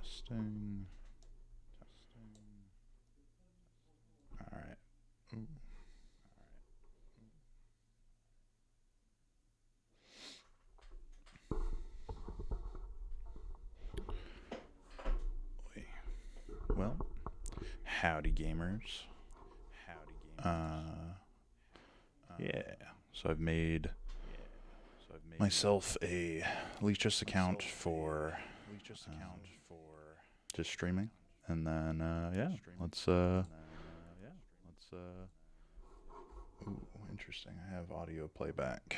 Testing. All right. Ooh. Wait. Well, howdy gamers. Yeah. So I've made myself a Leechus account for just streaming, and then yeah, let's Ooh, interesting. I have audio playback.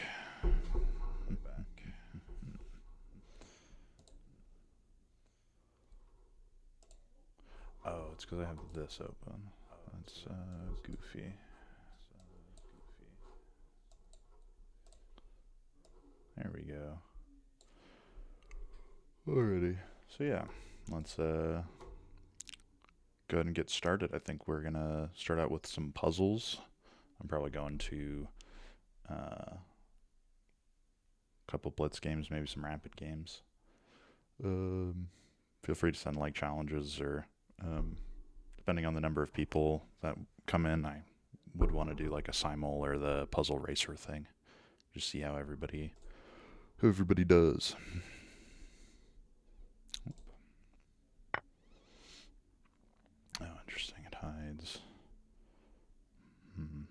Oh, it's because I have this open. That's goofy. There we go. Alrighty. So yeah, let's go ahead and get started. I think we're gonna start out with some puzzles. I'm probably going to a couple blitz games, maybe some rapid games. Feel free to send like challenges or depending on the number of people that come in, I would want to do like a simul or the puzzle racer thing. Just see how everybody does. Oh, interesting. It hides. Maybe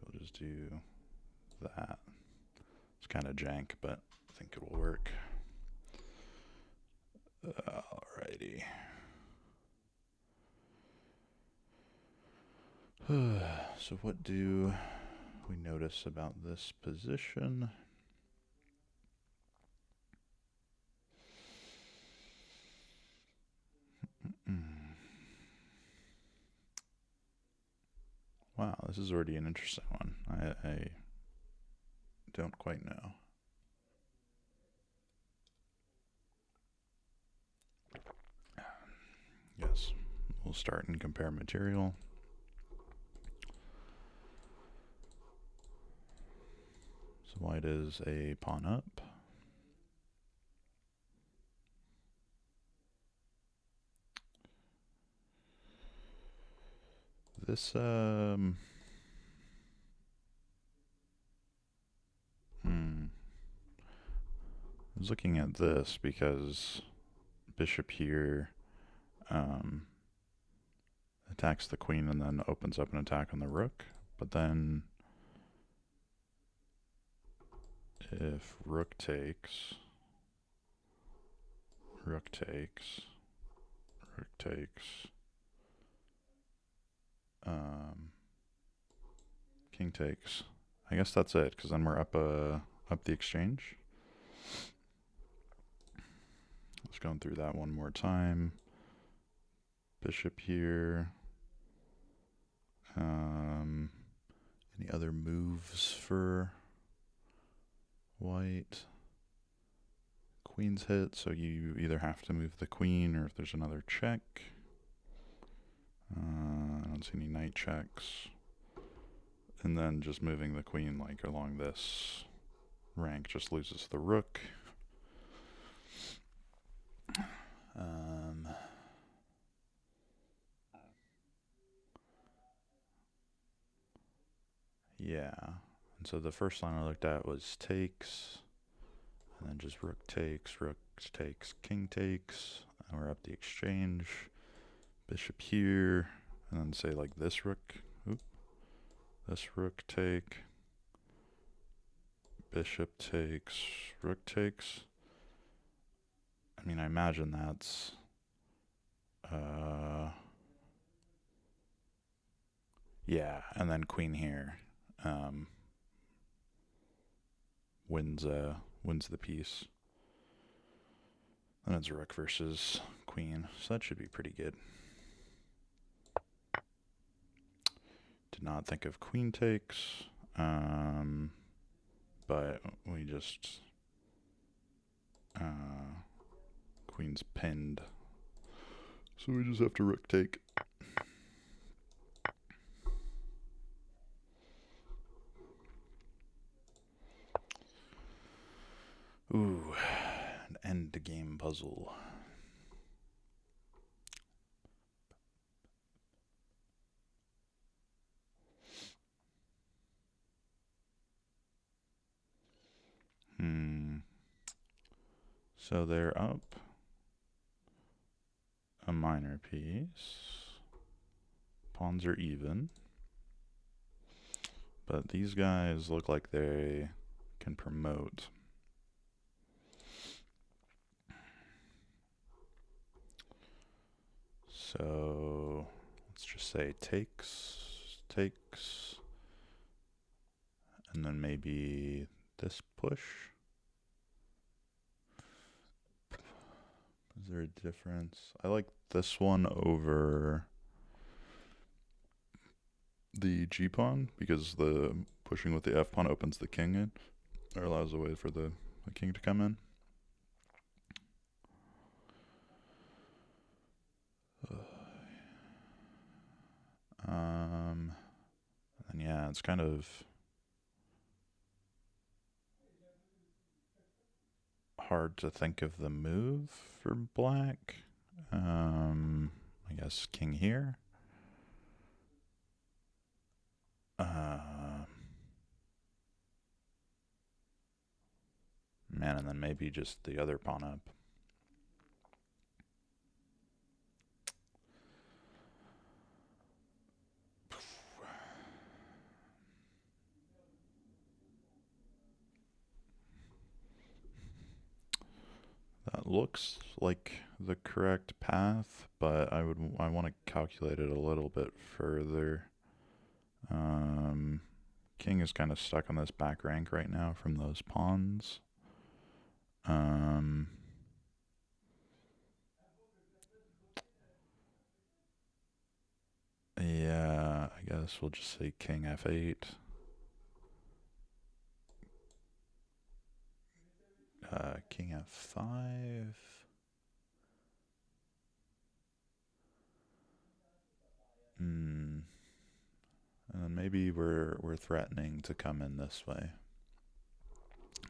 we'll just do that. It's kind of jank, but I think it will work. Alrighty. So what do we notice about this position? Wow, this is already an interesting one. I don't quite know. Yes, we'll start and compare material. So white is a pawn up. This, I was looking at this because bishop here attacks the queen and then opens up an attack on the rook. But then if rook takes, king takes. I guess that's it, because then we're up the exchange. Let's go through that one more time. Bishop here. Any other moves for white? Queen's hit, so you either have to move the queen or if there's another check. I don't see any knight checks. And then just moving the queen like along this rank just loses the rook. Yeah. And so the first line I looked at was takes, and then just rook takes, king takes, and we're up the exchange. Bishop here, and then say like this rook. Oop. This rook take. Bishop takes, rook takes. I mean, I imagine that's yeah, and then queen here wins the piece. Then it's rook versus queen, so that should be pretty good. Did not think of queen takes, but we just queen's pinned, so we just have to rook take. Ooh, An end game puzzle. So they're up a minor piece. Pawns are even. But these guys look like they can promote. So let's just say takes, and then maybe this push. Is there a difference? I like this one over the G pawn because the pushing with the F pawn opens the king in, or allows a way for the king to come in. And yeah, it's kind of hard to think of the move for black. I guess king here. Man, and then maybe just the other pawn up. That looks like the correct path, but I want to calculate it a little bit further. King is kind of stuck on this back rank right now from those pawns. Yeah, I guess we'll just say king f8. King f5. And then maybe we're threatening to come in this way.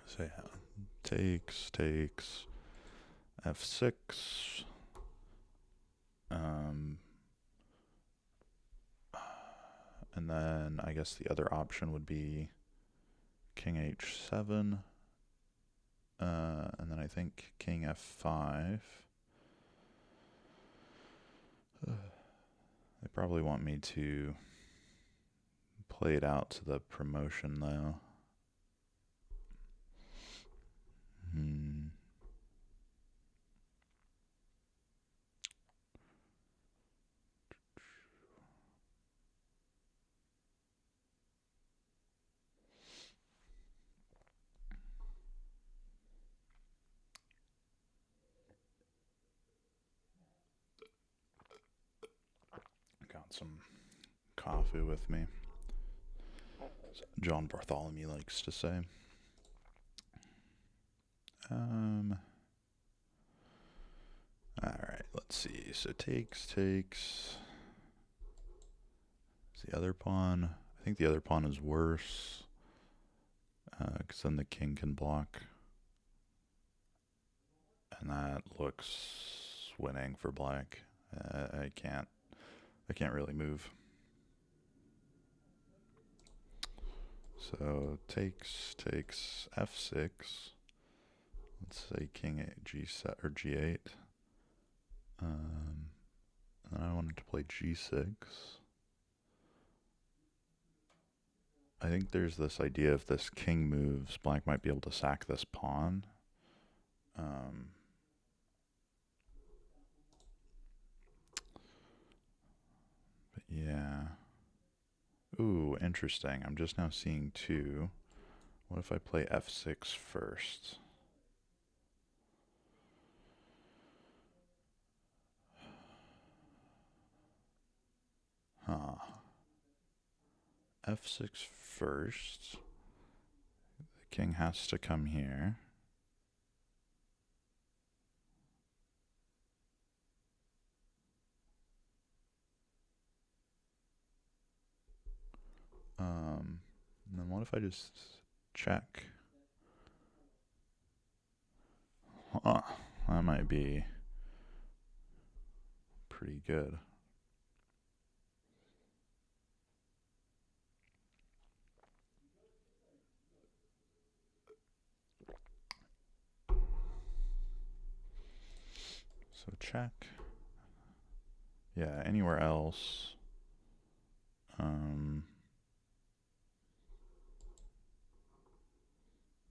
So yeah, takes, f6. And then I guess the other option would be king h7. And then I think king f5. They probably want me to play it out to the promotion though. Got some coffee with me, as John Bartholomew likes to say. Alright, let's see. So takes. Is the other pawn? I think the other pawn is worse. Because then the king can block. And that looks winning for black. I can't really move. So takes f6. Let's say king g7 or g8. And I wanted to play g6. I think there's this idea if this king moves, black might be able to sack this pawn. But yeah. Ooh, interesting. I'm just now seeing two. What if I play f6 first? Huh. f6 first. The king has to come here. And then what if I just check? Huh. That might be pretty good. So check. Yeah, anywhere else.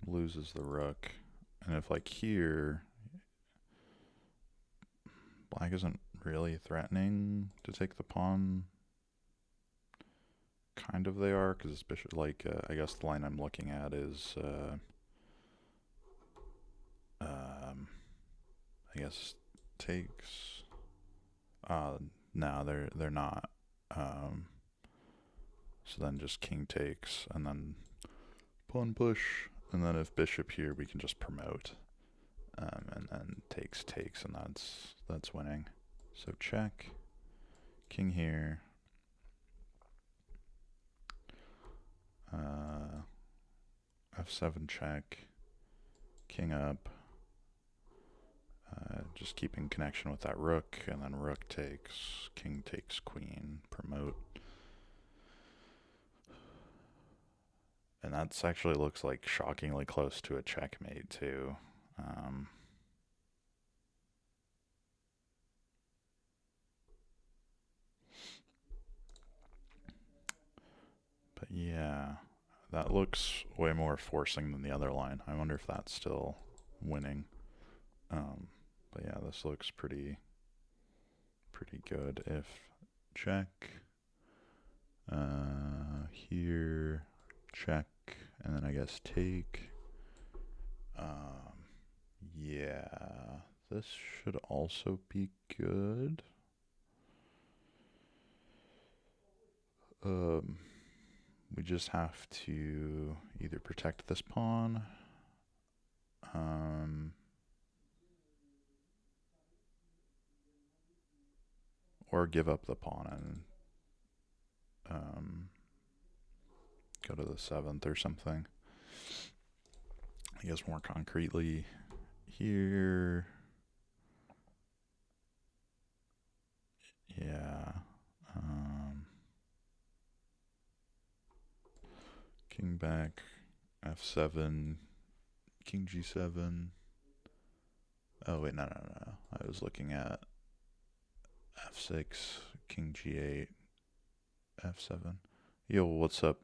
Loses the rook. And if like here, black isn't really threatening to take the pawn. Kind of they are, because it's bishop, like, I guess the line I'm looking at is, I guess takes, no, they're not. So then just king takes, and then pawn push, and then if bishop here, we can just promote, and then takes, and that's winning. So check, king here, f7 check, king up, just keeping connection with that rook, and then rook takes, king takes, queen, promote. And that's actually looks like shockingly close to a checkmate too. But yeah, that looks way more forcing than the other line. I wonder if that's still winning. But yeah, this looks pretty good. If check, here, check, and then I guess take. Yeah, this should also be good. We just have to either protect this pawn, or give up the pawn and go to the 7th or something. I guess more concretely here. Yeah. King back, f7, king g7. Oh, wait, no. I was looking at f6, king g8, f7. Yo, what's up?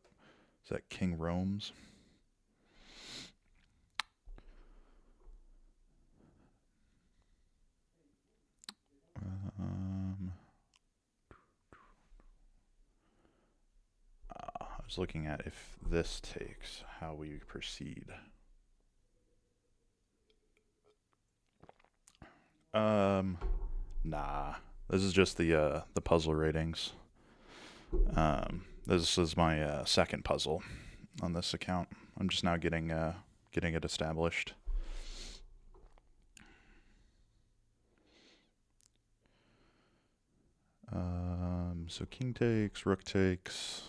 Is that king roams? I was looking at if this takes, how we proceed. Nah. This is just the puzzle ratings. This is my second puzzle on this account. I'm just now getting it established. So king takes, rook takes.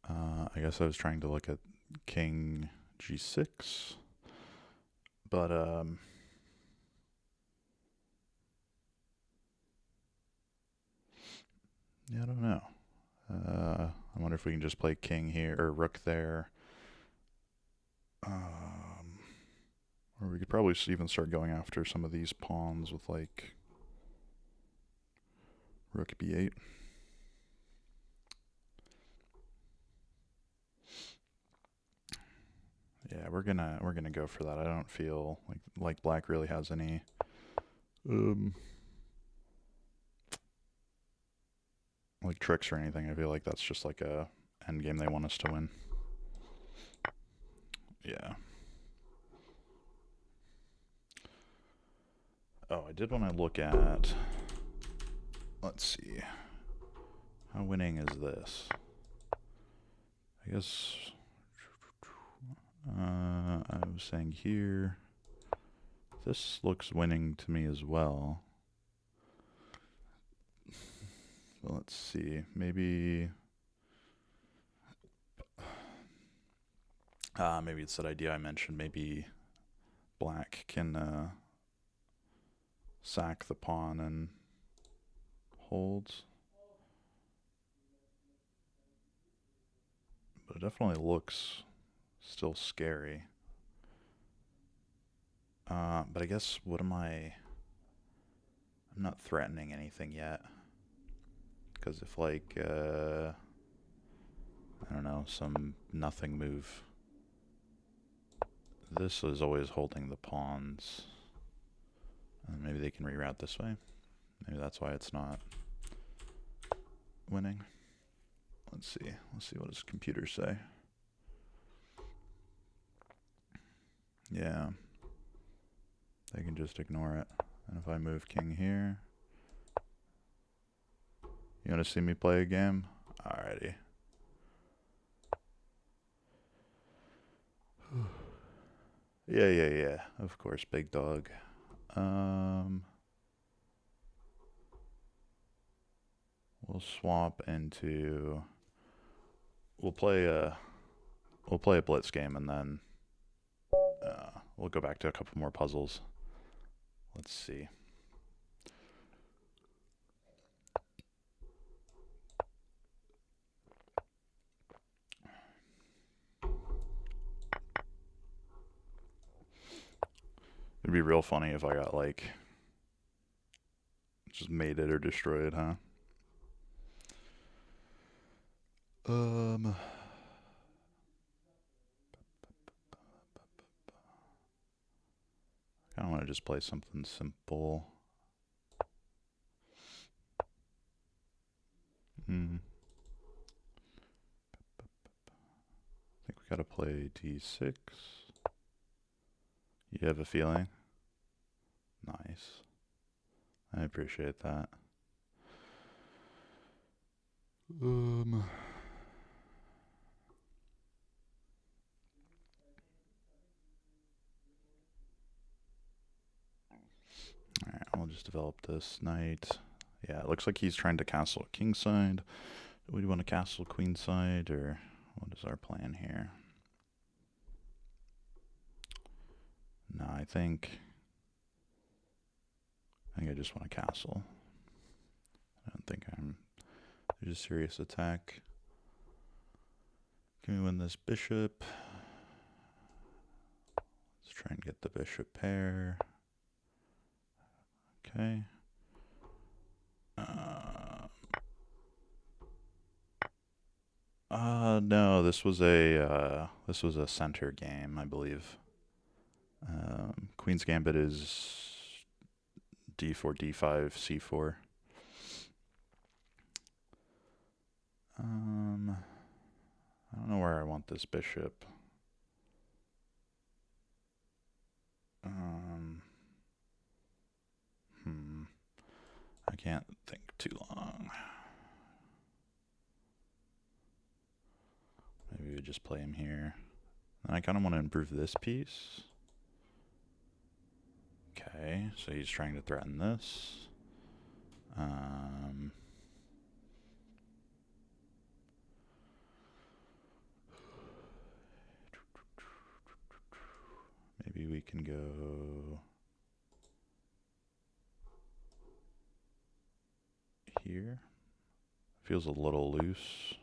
I guess I was trying to look at king g6, but yeah, I don't know. I wonder if we can just play king here or rook there. Or we could probably even start going after some of these pawns with like rook b8. Yeah, we're gonna go for that. I don't feel like black really has any like tricks or anything. I feel like that's just like a end game they want us to win. Yeah. Oh, I did want to look at. Let's see. How winning is this? I guess I was saying here. This looks winning to me as well. But let's see. Maybe it's that idea I mentioned. Maybe black can sack the pawn and holds. But it definitely looks still scary. But I guess, what am I... I'm not threatening anything yet. Because if, like, I don't know, some nothing move. This is always holding the pawns. And maybe they can reroute this way. Maybe that's why it's not winning. Let's see. Let's see what his computers say. Yeah. They can just ignore it. And if I move king here... You want to see me play a game? Alrighty. Yeah. Of course, big dog. We'll swap into... We'll play a blitz game, and then we'll go back to a couple more puzzles. Let's see. It'd be real funny if I got, like, just made it or destroyed, huh? I kind of want to just play something simple. I think we gotta play d6. You have a feeling? Nice. I appreciate that. Alright, we'll just develop this knight. Yeah, it looks like he's trying to castle kingside. Do we want to castle queenside, or what is our plan here? No, I think I just want to castle. I don't think there's a serious attack. Can we win this bishop? Let's try and get the bishop pair. Okay. No, this was a center game, I believe. Queen's Gambit is d4, d5, c4. I don't know where I want this bishop. I can't think too long. Maybe we just play him here. And I kind of want to improve this piece. Okay, so he's trying to threaten this. Maybe we can go here. Feels a little loose.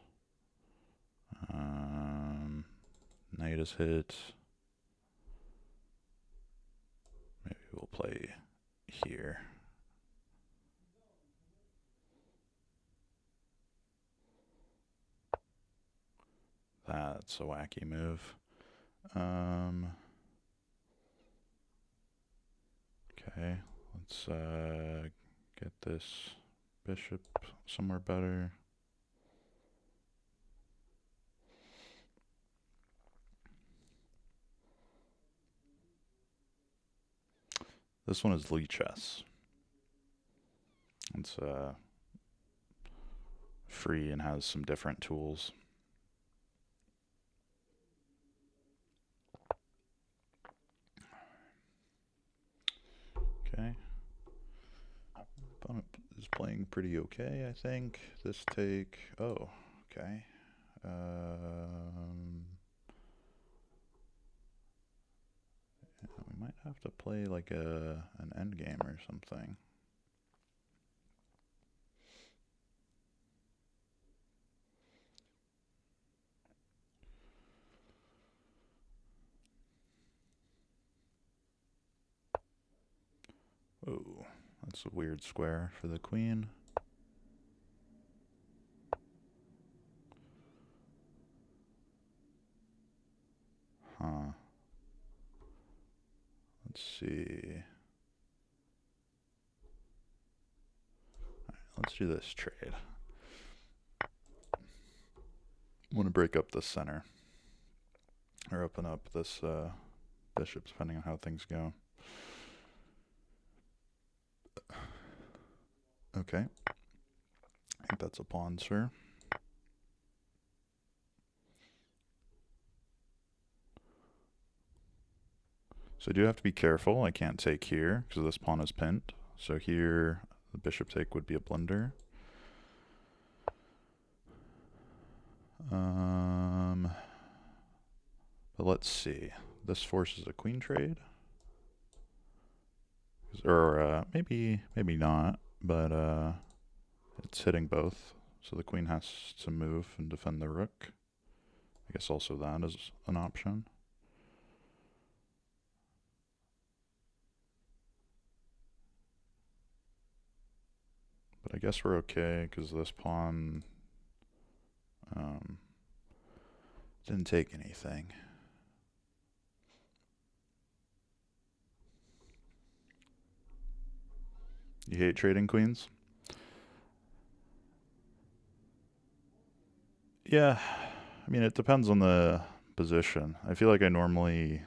Knight is hit. Maybe we'll play here. That's a wacky move. Okay, let's get this bishop somewhere better. This one is Lichess. It's free and has some different tools. Okay. Opponent is playing pretty okay, I think. This take... Oh, okay. We might have to play like an endgame or something. Oh, that's a weird square for the queen. Huh. Let's see. Alright, let's do this trade. I want to break up the center. Or open up this bishop, depending on how things go. Okay. I think that's a pawn, sir. So I do have to be careful. I can't take here because this pawn is pinned. So here, the bishop take would be a blunder. But let's see. This forces a queen trade. Or maybe not, but it's hitting both. So the queen has to move and defend the rook. I guess also that is an option. But I guess we're okay because this pawn didn't take anything. You hate trading queens? Yeah, I mean, it depends on the position. I feel like I normally,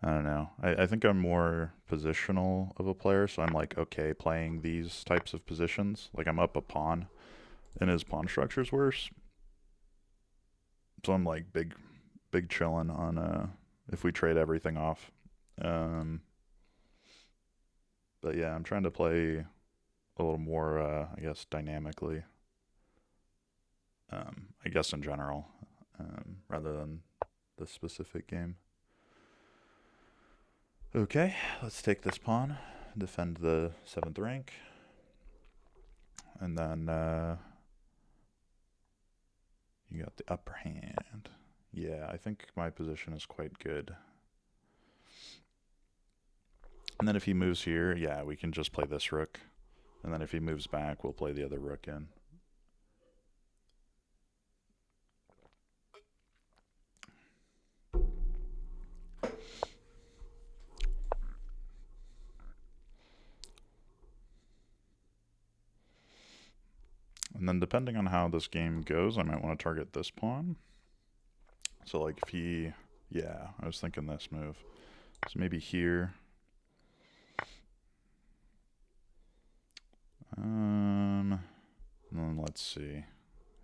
I don't know. I think I'm more positional of a player, so I'm like, okay, playing these types of positions. Like, I'm up a pawn, and his pawn structure's worse. So I'm like, big chillin' on if we trade everything off. But yeah, I'm trying to play a little more, I guess, dynamically. I guess in general, rather than the specific game. Okay, let's take this pawn, defend the 7th rank, and then you got the upper hand. Yeah, I think my position is quite good. And then if he moves here, yeah, we can just play this rook. And then if he moves back, we'll play the other rook in. And then depending on how this game goes, I might want to target this pawn. So like if he, yeah, I was thinking this move. So maybe here. And then let's see.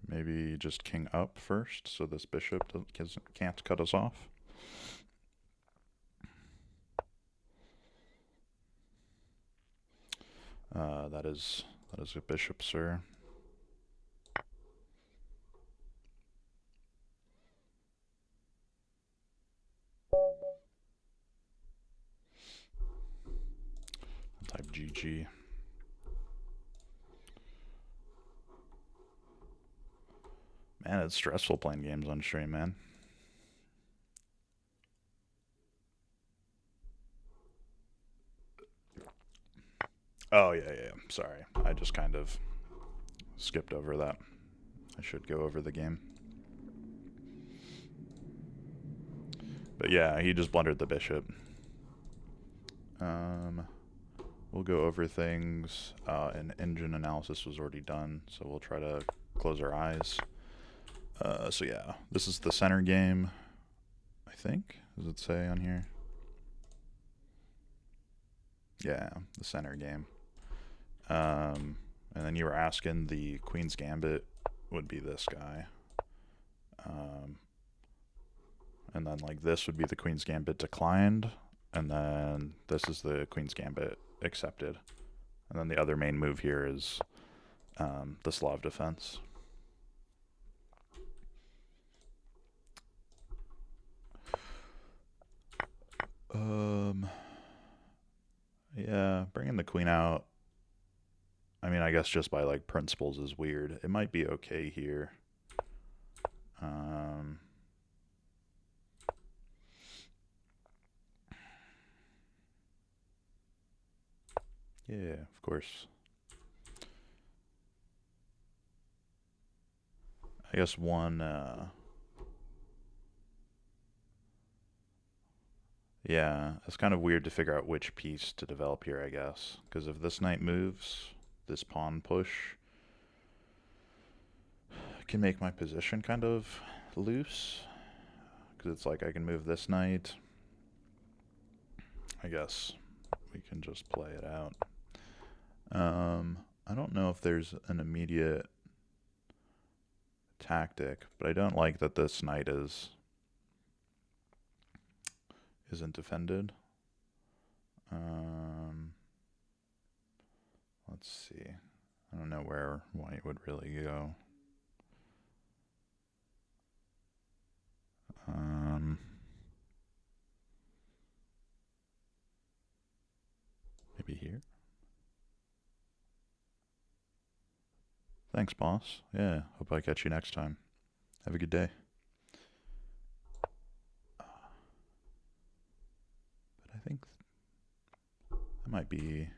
Maybe just king up first, so this bishop can't cut us off. That is a bishop, sir. Type GG. Man, it's stressful playing games on stream, man. Oh, yeah. Sorry. I just kind of skipped over that. I should go over the game. But yeah, he just blundered the bishop. We'll go over things. And engine analysis was already done, so we'll try to close our eyes. So yeah, this is the center game, I think. Does it say on here? Yeah, the center game. And then you were asking the Queen's Gambit would be this guy. And then like this would be the Queen's Gambit declined. And then this is the Queen's Gambit accepted. And then the other main move here is the Slav defense. queen out, I mean, I guess just by like principles is weird. It might be okay here. Yeah, of course. I guess one, yeah, it's kind of weird to figure out which piece to develop here, I guess. Because if this knight moves, this pawn push can make my position kind of loose. Because it's like I can move this knight. I guess we can just play it out. I don't know if there's an immediate tactic, but I don't like that this knight isn't defended. Let's see. I don't know where white would really go. Maybe here. Thanks, boss. Yeah, hope I catch you next time. Have a good day. But I think that might be...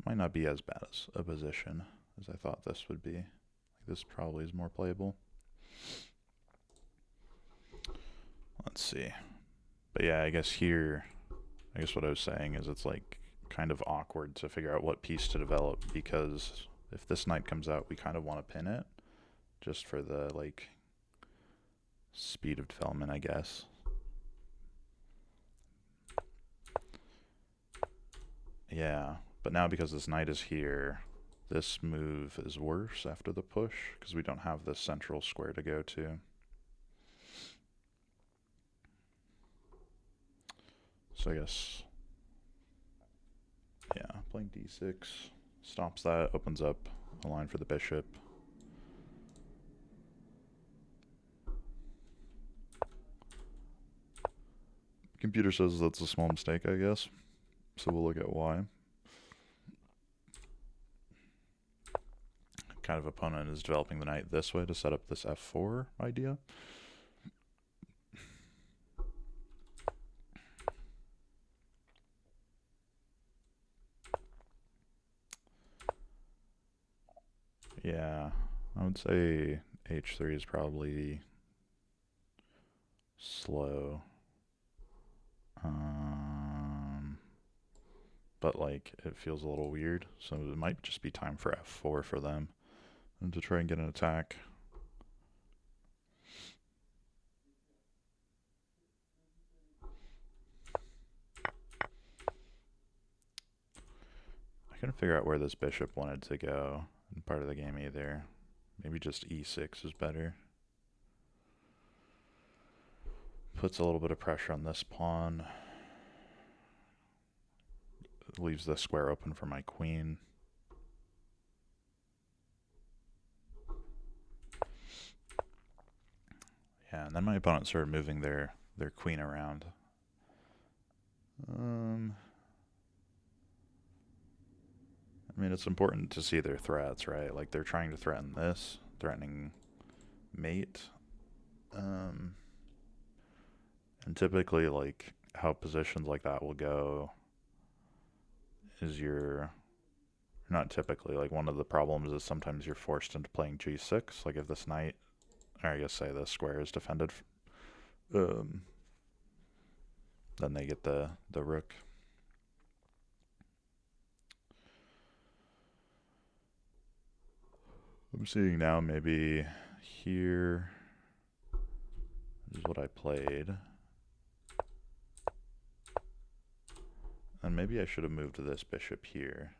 might not be as bad as a position as I thought this would be. Like, this probably is more playable. Let's see. But yeah, I guess here, I guess what I was saying is it's like kind of awkward to figure out what piece to develop, because if this knight comes out, we kind of want to pin it just for the like speed of development, I guess. Yeah, but now because this knight is here, this move is worse after the push because we don't have this central square to go to. So I guess, yeah, playing d6 stops that, opens up a line for the bishop. Computer says that's a small mistake, I guess. So we'll look at why. Kind of opponent is developing the knight this way to set up this f4 idea. Yeah, I would say h3 is probably slow. But like it feels a little weird, so it might just be time for f4 for them and to try and get an attack. I couldn't figure out where this bishop wanted to go in part of the game either. Maybe just e6 is better. Puts a little bit of pressure on this pawn. Leaves the square open for my queen. Yeah, and then my opponent started moving their queen around. I mean, it's important to see their threats, right? Like, they're trying to threaten this, threatening mate. And typically, like, how positions like that will go is not typically, like, one of the problems is sometimes you're forced into playing g6. Like, if this knight, or I guess say this square is defended, then they get the rook. I'm seeing now maybe here is what I played. And maybe I should have moved this bishop here.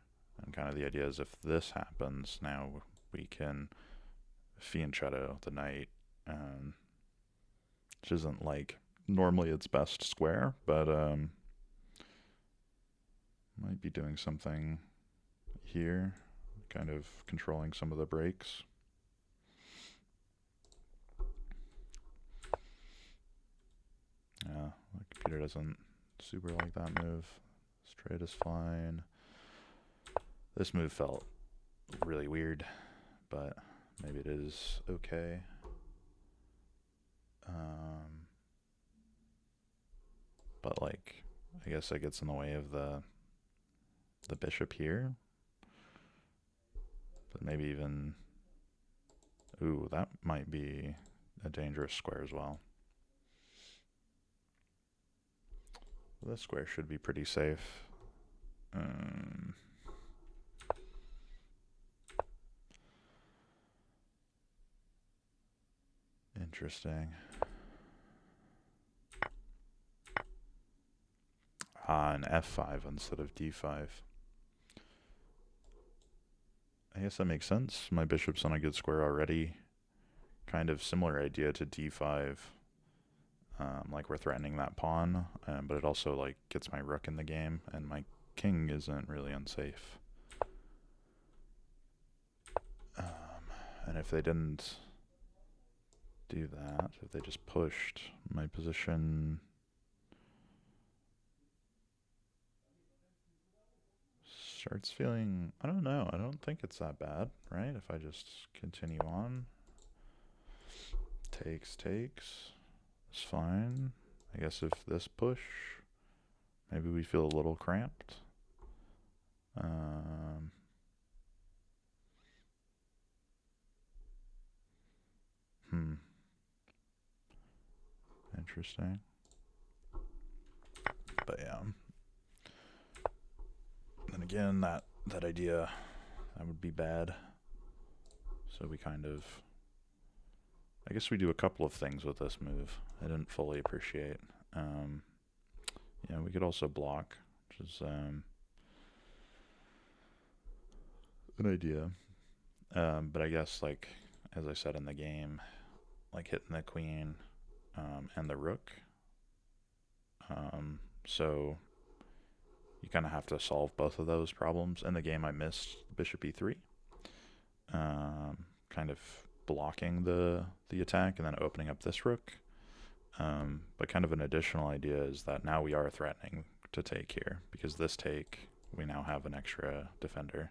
And kind of the idea is if this happens, now we can fianchetto the knight, which isn't like normally its best square, but might be doing something here, kind of controlling some of the breaks. Yeah, like Computer doesn't super like that move. Straight is fine. This move felt really weird, but maybe it is okay. But like, I guess that gets in the way of the bishop here. But maybe even, ooh, that might be a dangerous square as well. This square should be pretty safe. Interesting. An f5 instead of d5. I guess that makes sense. My bishop's on a good square already. Kind of similar idea to d5. Like we're threatening that pawn, but it also like gets my rook in the game, and my king isn't really unsafe. And if they didn't do that, if they just pushed, my position starts feeling, I don't know, I don't think it's that bad, right? If I just continue on. Takes, it's fine. I guess if this push, maybe we feel a little cramped. Interesting. But yeah. Then again, that idea, that would be bad. So we kind of, I guess we do a couple of things with this move I didn't fully appreciate. Yeah, we could also block, which is an idea. But I guess, like, as I said in the game, like hitting the queen and the rook. So you kind of have to solve both of those problems. In the game, I missed bishop e3, kind of blocking the attack and then opening up this rook. But kind of an additional idea is that now we are threatening to take here, because this take, we now have an extra defender.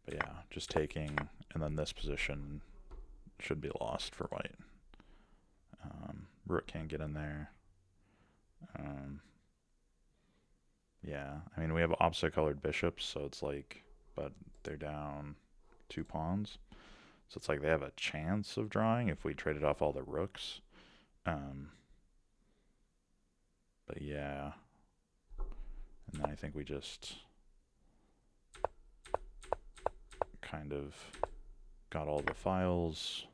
But yeah, just taking, and then this position should be lost for white. Rook can't get in there. Yeah, I mean, we have opposite colored bishops, so it's like, but they're down 2 pawns. So it's like they have a chance of drawing if we traded off all the rooks. But yeah. And then I think we just kind of got all the files,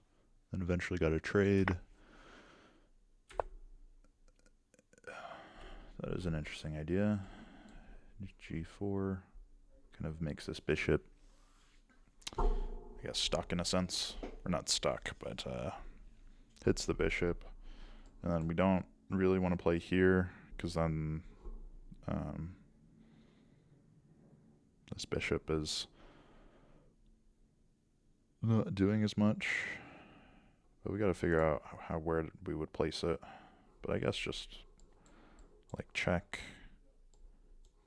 and eventually got a trade. That is an interesting idea. G4 kind of makes this bishop, I guess, stuck in a sense. Or not stuck, but hits the bishop. And then we don't really want to play here, because then this bishop is not doing as much. But we got to figure out where we would place it. But I guess just like check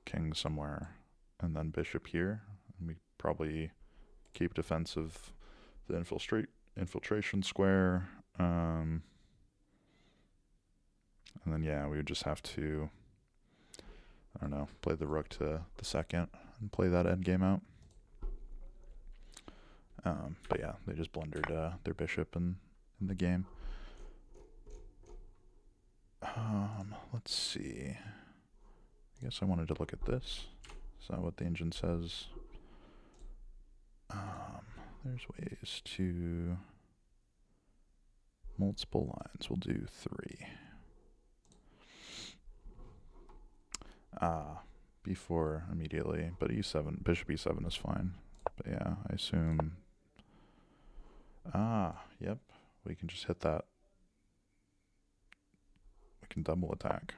king somewhere and then bishop here. And we probably keep defensive the infiltration square. And then yeah, we would just have to, I don't know, play the rook to the second and play that endgame out. But yeah, they just blundered their bishop in the game. Let's see. I guess I wanted to look at this. Is that what the engine says? There's ways to multiple lines. We'll do 3. B4 immediately, but e7, bishop e7 is fine. But yeah, I assume. Yep. We can just hit that. We can double attack.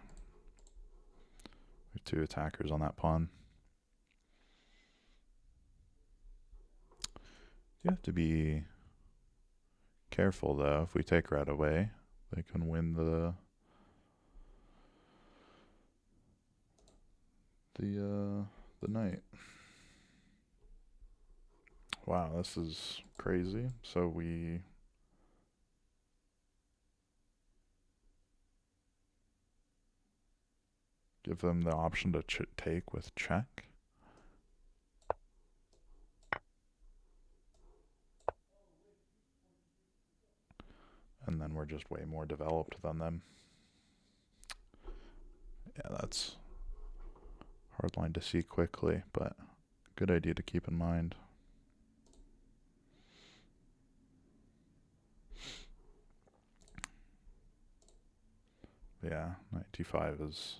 We have 2 attackers on that pawn. You have to be Careful though, if we take red away, they can win the knight. Wow, this is crazy. So we give them the option to take with check. And then we're just way more developed than them. Yeah, that's hard line to see quickly, but good idea to keep in mind. Yeah, knight d5 is...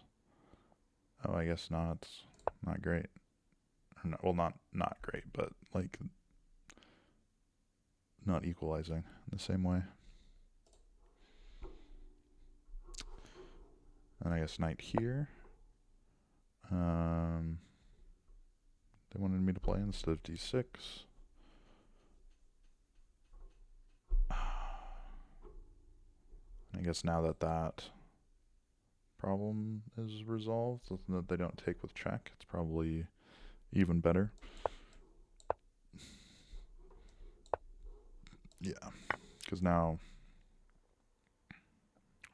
Oh, I guess not. It's not great. Or not, well, not great, but like not equalizing in the same way. And I guess knight here. They wanted me to play instead of d6. I guess now that that problem is resolved, that they don't take with check, it's probably even better. Yeah, because now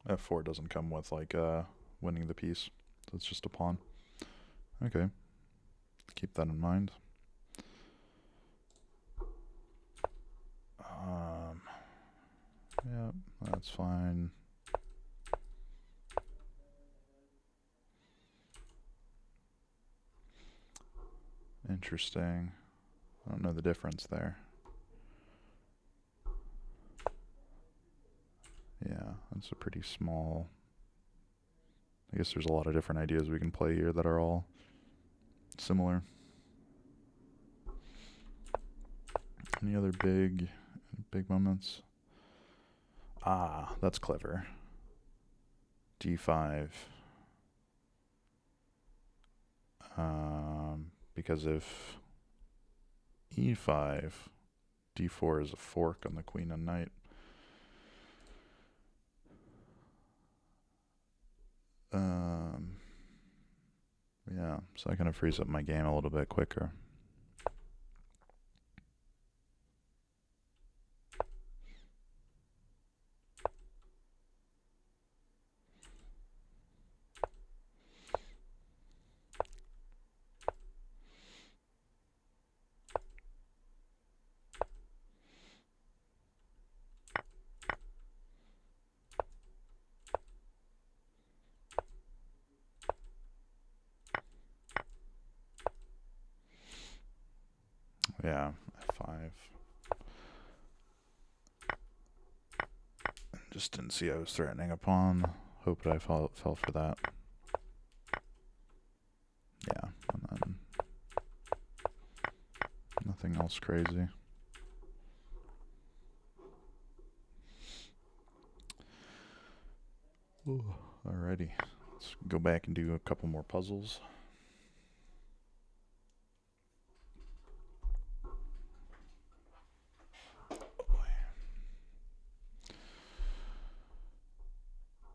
f4 doesn't come with like winning the piece, so it's just a pawn. Okay, keep that in mind. Yeah, that's fine. Interesting. I don't know the difference there. Yeah, that's a pretty small... I guess there's a lot of different ideas we can play here that are all similar. Any other big moments? Ah, that's clever. d5. Because if e5, d4 is a fork on the queen and knight. Yeah, so that kind of frees up my game a little bit quicker. Yeah, f5. Just didn't see I was threatening a pawn. Hoped I fell for that. Yeah, and then nothing else crazy. Ooh, alrighty, let's go back and do a couple more puzzles.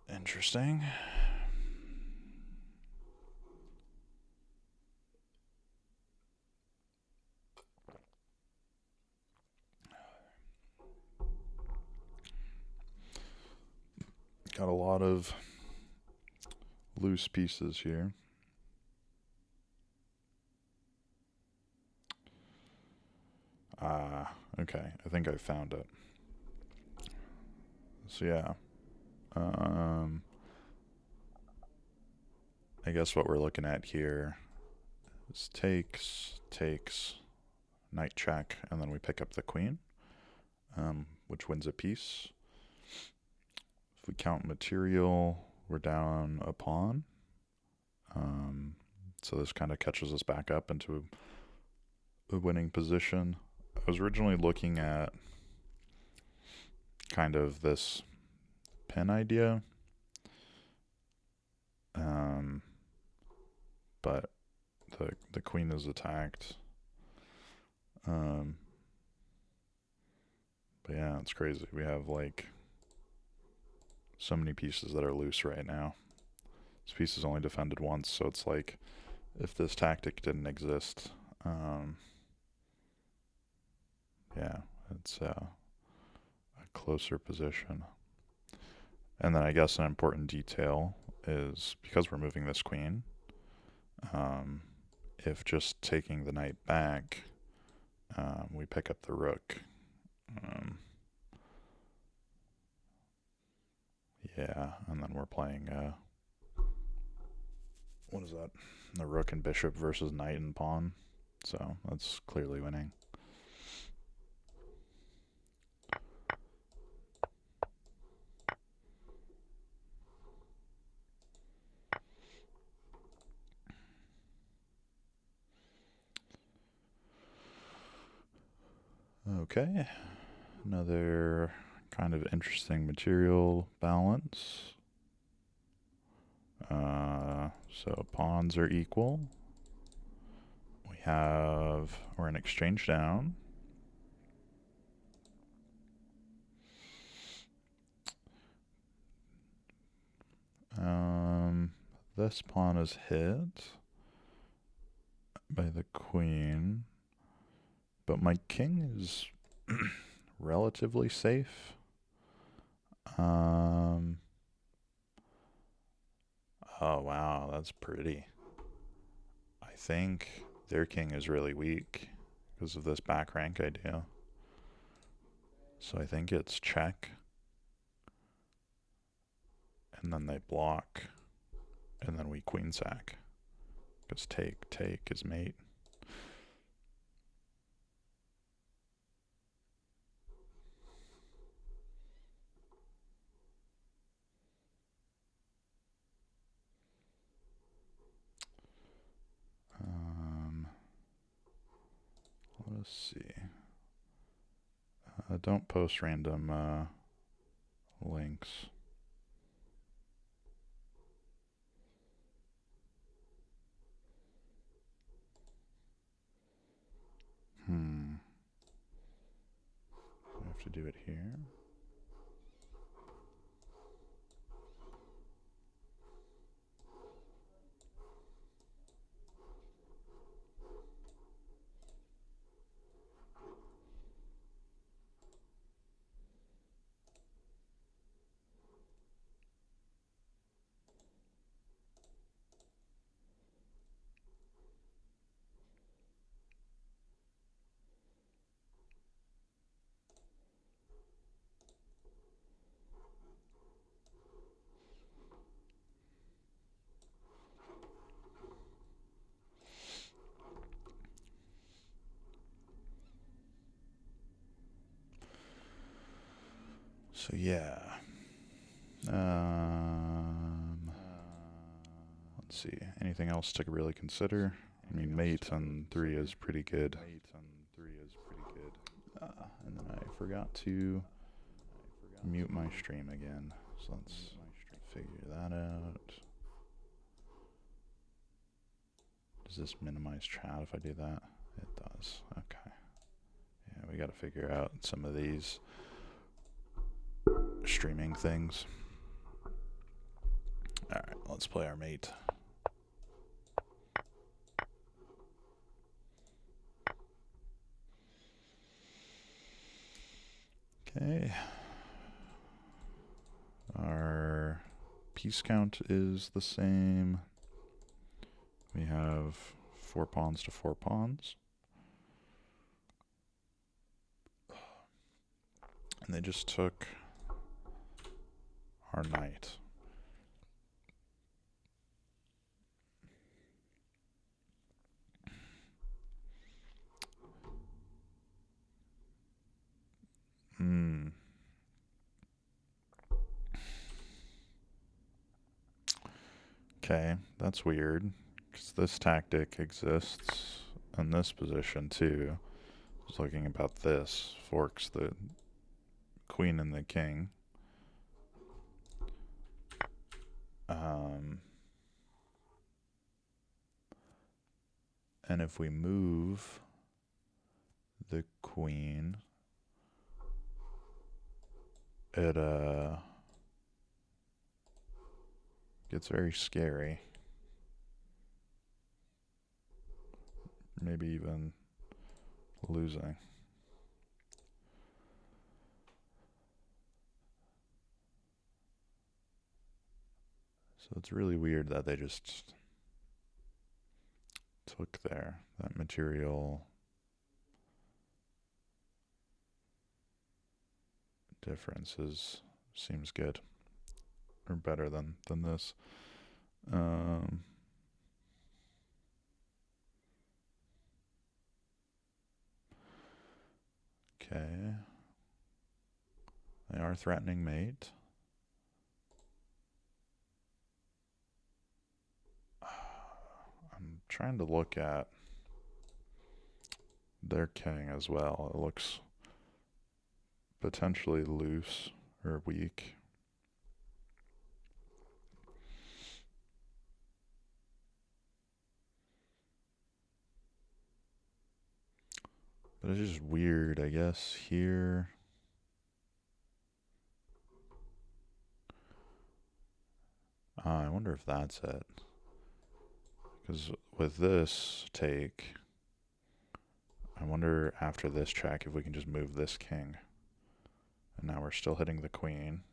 Interesting. Got a lot of loose pieces here. Ah, okay. I think I found it. So yeah. I guess what we're looking at here is takes, knight check, and then we pick up the queen, which wins a piece. If we count material, we're down a pawn. So this kind of catches us back up into a winning position. I was originally looking at kind of this pin idea, but the queen is attacked. But yeah, Yeah, it's crazy. We have like so many pieces that are loose right now. This piece is only defended once, so it's like if this tactic didn't exist, yeah, it's a closer position. And then I guess an important detail is because we're moving this queen, if just taking the knight back, we pick up the rook. Yeah, and then we're playing, what is that? The rook and bishop versus knight and pawn. So that's clearly winning. Okay, another kind of interesting material balance. So pawns are equal. We're in exchange down. This pawn is hit by the queen, but my king is relatively safe. Oh wow, that's pretty. I think their king is really weak because of this back rank idea. So I think it's check, and then they block, and then we queen sack. Because take is mate. Let's see. Don't post random links. I have to do it here. So yeah. Let's see. Anything else to really consider? I mean, mate on 3 is pretty good. And then I forgot to mute my stream again. So let's figure that out. Does this minimize chat if I do that? It does. Okay. Yeah, we got to figure out some of these streaming things. Alright, let's play our mate. Okay. Our piece count is the same. We have 4 pawns to 4 pawns. And they just took our knight. Okay, that's weird, because this tactic exists in this position too. I was looking about this. Forks the queen and the king. And if we move the queen, it gets very scary. Maybe even losing. So it's really weird that they just took there. That material difference seems good. Or better than this. Okay. They are threatening mate. I'm trying to look at their king as well. It looks potentially loose or weak. But it's just weird, I guess, here. I wonder if that's it. Because with this take, I wonder after this check if we can just move this king. And now we're still hitting the queen.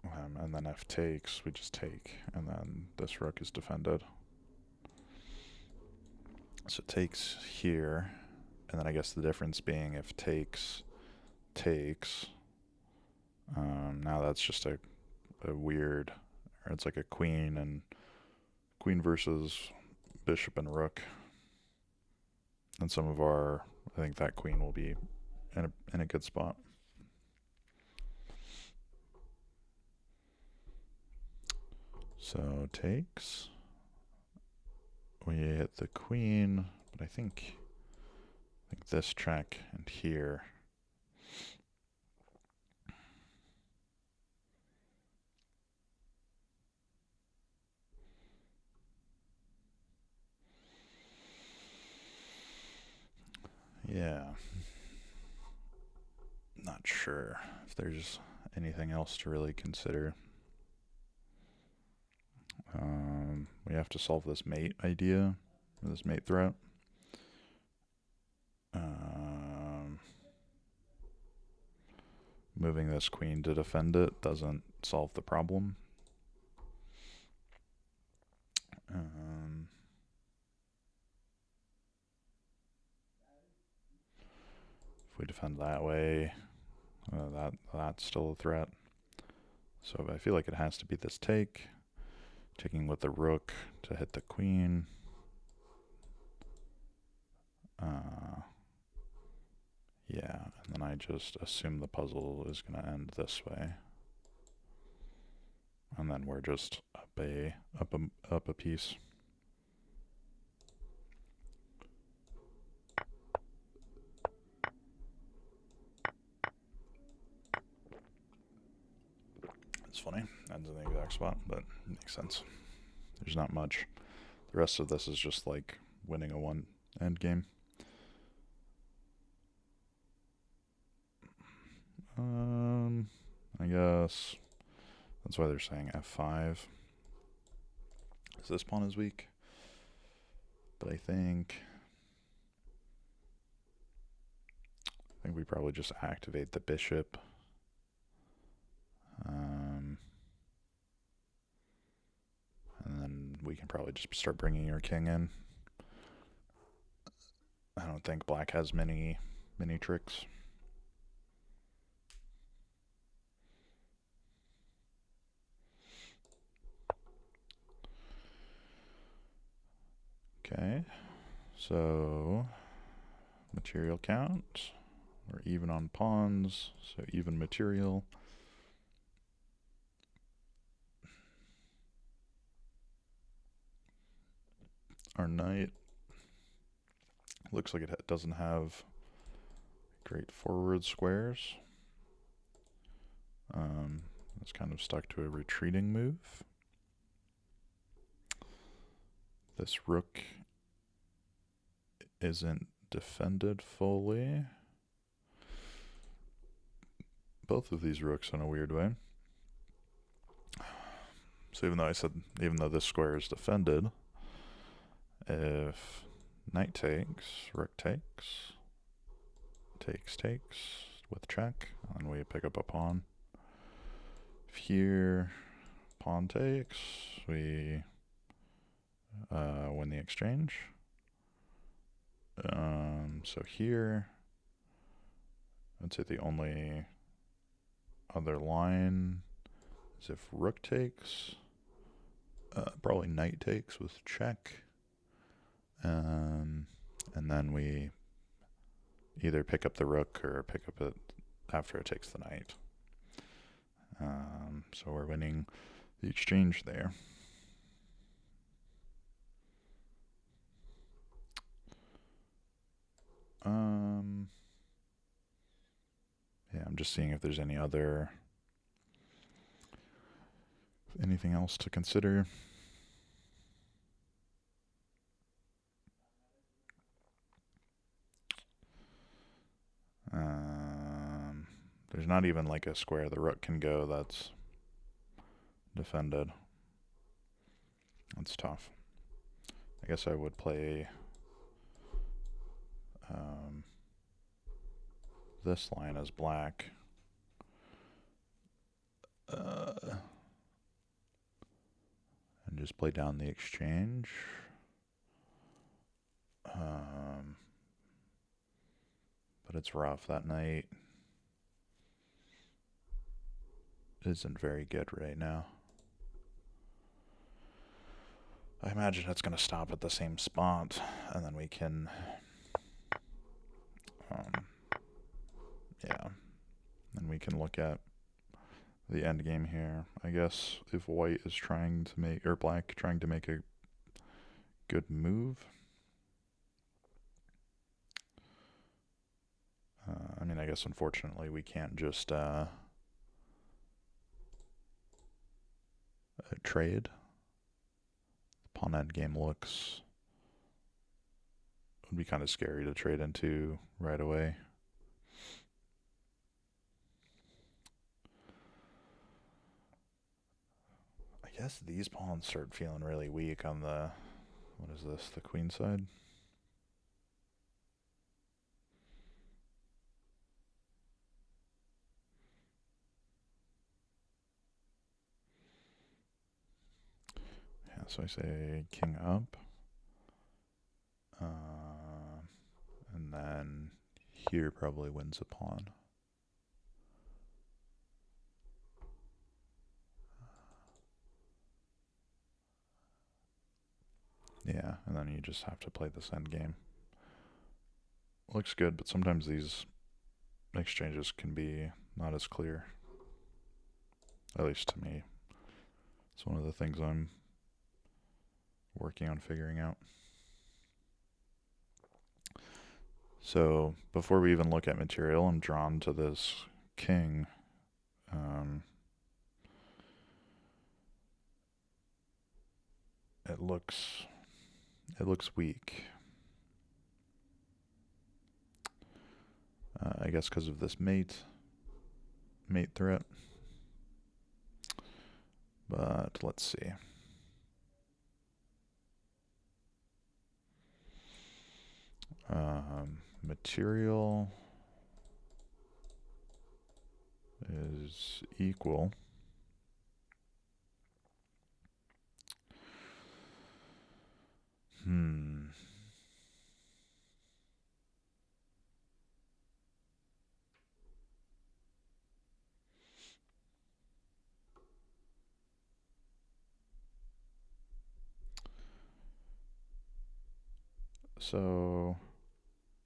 And then if takes, we just take. And then this rook is defended. So takes here. And then I guess the difference being if takes, now that's just a weird, or it's like a queen versus bishop and rook. And some of our, I think that queen will be in a good spot. So takes. We hit the queen, but I think this check and here. Yeah. Not sure if there's anything else to really consider. We have to solve this mate idea, this mate threat. Moving this queen to defend it doesn't solve the problem. If we defend that way, that's still a threat. So I feel like it has to be this take. Taking with the rook to hit the queen. Yeah, and then I just assume the puzzle is going to end this way. And then we're just up a piece. It's funny, ends in the exact spot, but it makes sense. There's not much. The rest of this is just like winning a one end game. I guess that's why they're saying f5. This pawn is weak, but I think we probably just activate the bishop. And then we can probably just start bringing your king in. I don't think black has many tricks. Okay, so material count. We're even on pawns, so even material. Our knight looks like it doesn't have great forward squares. It's kind of stuck to a retreating move. This rook isn't defended fully. both of these rooks in a weird way. So even though this square is defended, if knight takes, rook takes, takes with check, and we pick up a pawn. If here pawn takes, we win the exchange. So here, I'd say the only other line is if rook takes, probably knight takes with check, and then we either pick up the rook or pick up it after it takes the knight. So we're winning the exchange there. Yeah, I'm just seeing if there's anything else to consider. There's not even like a square the rook can go that's defended. That's tough. I guess I would play this line as black. And just play down the exchange. But it's rough. That knight isn't very good right now. I imagine it's going to stop at the same spot, and then we can, and we can look at the end game here. I guess if white is trying to make, or black trying to make a good move. I mean, I guess unfortunately we can't just trade. The pawn endgame would be kind of scary to trade into right away. I guess these pawns start feeling really weak on the, what is this, the queen side? Yeah, so I say king up. And then here probably wins a pawn. Yeah, and then you just have to play this end game. Looks good, but sometimes these exchanges can be not as clear. At least to me. It's one of the things I'm working on figuring out. So before we even look at material, I'm drawn to this king. It looks weak. I guess because of this mate threat. But let's see. Material is equal. So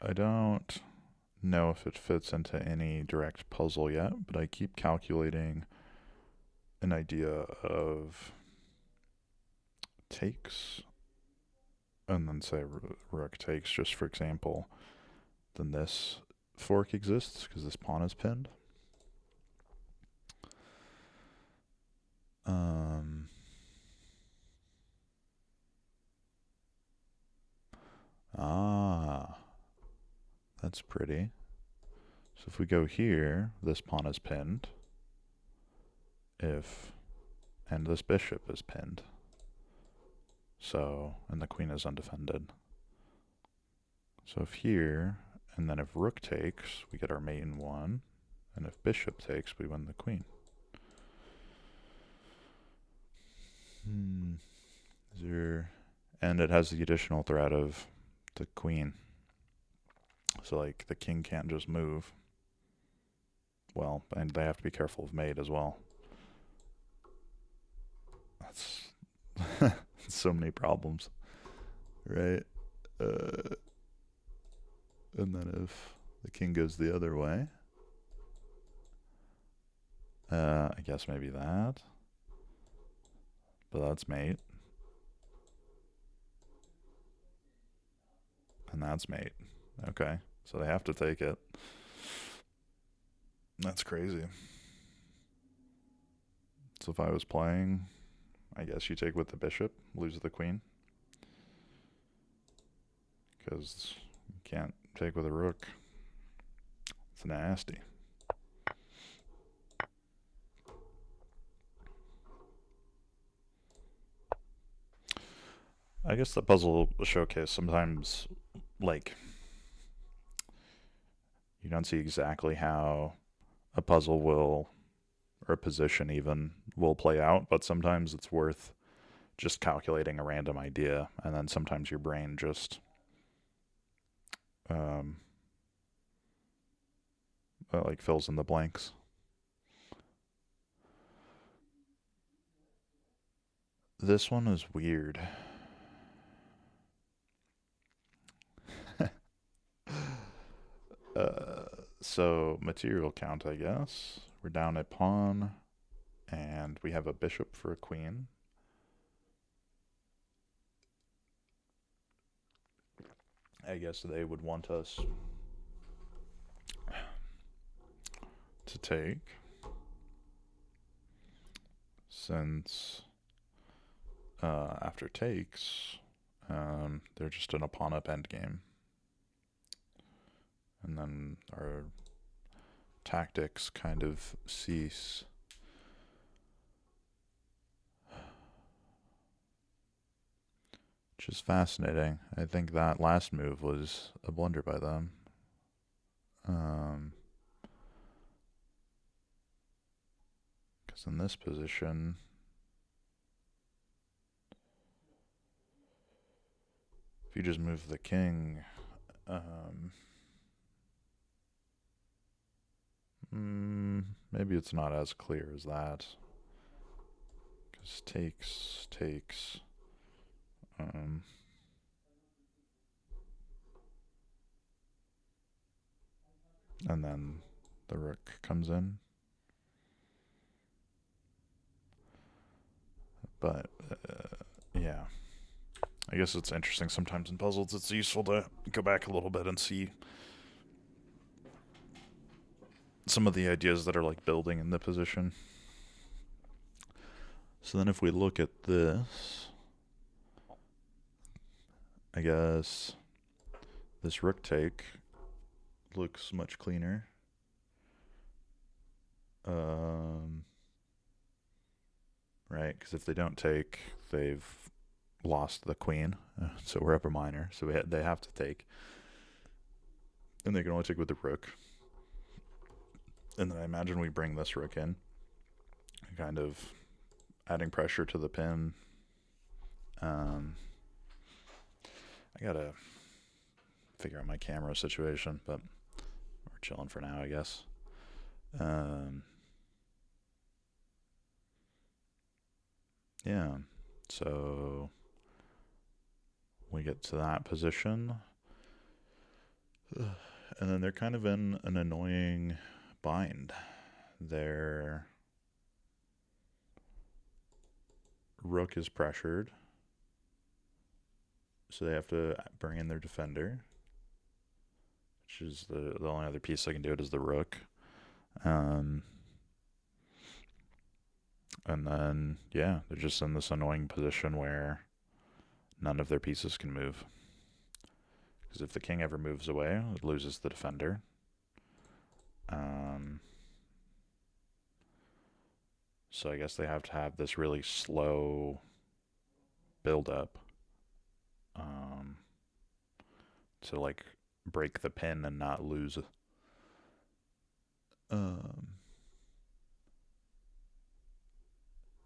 I don't know if it fits into any direct puzzle yet, but I keep calculating an idea of takes and then say rook takes, just for example. Then this fork exists because this pawn is pinned. That's pretty. So if we go here, this pawn is pinned. And this bishop is pinned. So, and the queen is undefended. So if here, and then if rook takes, we get our mate in 1. And if bishop takes, we win the queen. Is there... And it has the additional threat of the queen. So, like, the king can't just move. Well, and they have to be careful of mate as well. That's so many problems, right? And then if the king goes the other way, I guess maybe that. But that's mate. And that's mate. Okay, so they have to take it. That's crazy. So if I was playing, I guess you take with the bishop, lose the queen. Because you can't take with a rook. It's nasty. I guess the puzzle showcase sometimes, like, you don't see exactly how a puzzle will, or a position even, will play out, but sometimes it's worth just calculating a random idea, and then sometimes your brain just like fills in the blanks. This one is weird. So material count, I guess. We're down a pawn, and we have a bishop for a queen. I guess they would want us to take, since after takes, they're just in a pawn up endgame. And then our tactics kind of cease. Which is fascinating. I think that last move was a blunder by them. Because in this position, if you just move the king, maybe it's not as clear as that. Because takes. And then the rook comes in. But, yeah. I guess it's interesting sometimes in puzzles. It's useful to go back a little bit and see some of the ideas that are like building in the position. So then if we look at this, I guess this rook take looks much cleaner. Right, because if they don't take, they've lost the queen, so we're up a minor, so they have to take. And they can only take with the rook. And then I imagine we bring this rook in, kind of adding pressure to the pin. I gotta figure out my camera situation, but we're chilling for now, I guess. Yeah, so we get to that position. And then they're kind of in an annoying bind. Their rook is pressured, so they have to bring in their defender, which is the only other piece I can do it is the rook. And then, yeah, they're just in this annoying position where none of their pieces can move. Because if the king ever moves away, it loses the defender. Um, so I guess they have to have this really slow build up um, to like break the pin and not lose. Um,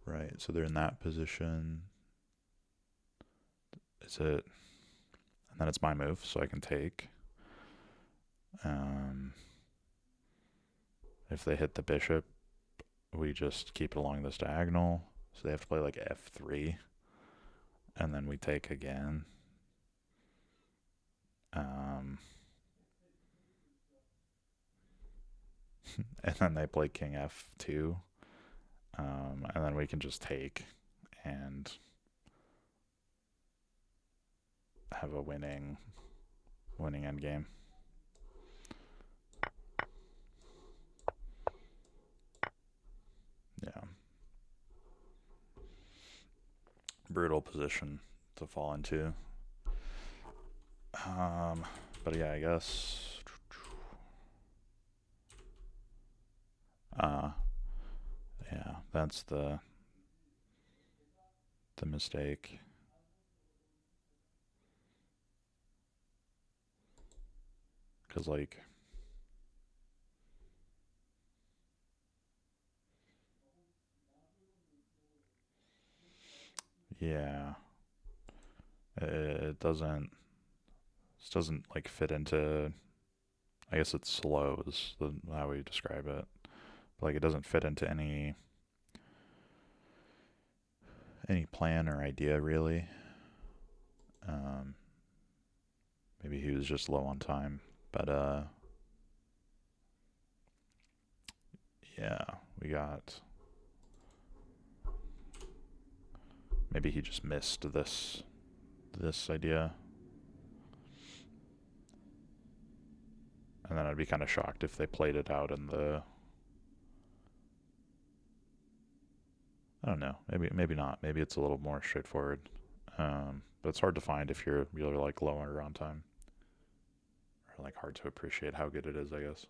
right. So they're in that position. Is it? And then it's my move, so I can take. Um, if they hit the bishop, we just keep it along this diagonal. So they have to play like f3, and then we take again. Um, and then they play king f2, and then we can just take and have a winning endgame. Yeah, brutal position to fall into. But yeah, I guess. Uh, yeah, that's the mistake. Cause like, yeah, it doesn't. This doesn't like fit into. I guess it's slow is how we describe it. But, like it doesn't fit into any plan or idea really. Um, maybe he was just low on time, but yeah, we got. Maybe he just missed this idea, and then I'd be kind of shocked if they played it out in the. I don't know. Maybe not. Maybe it's a little more straightforward. But it's hard to find if you're really like lower on time, or like hard to appreciate how good it is. I guess.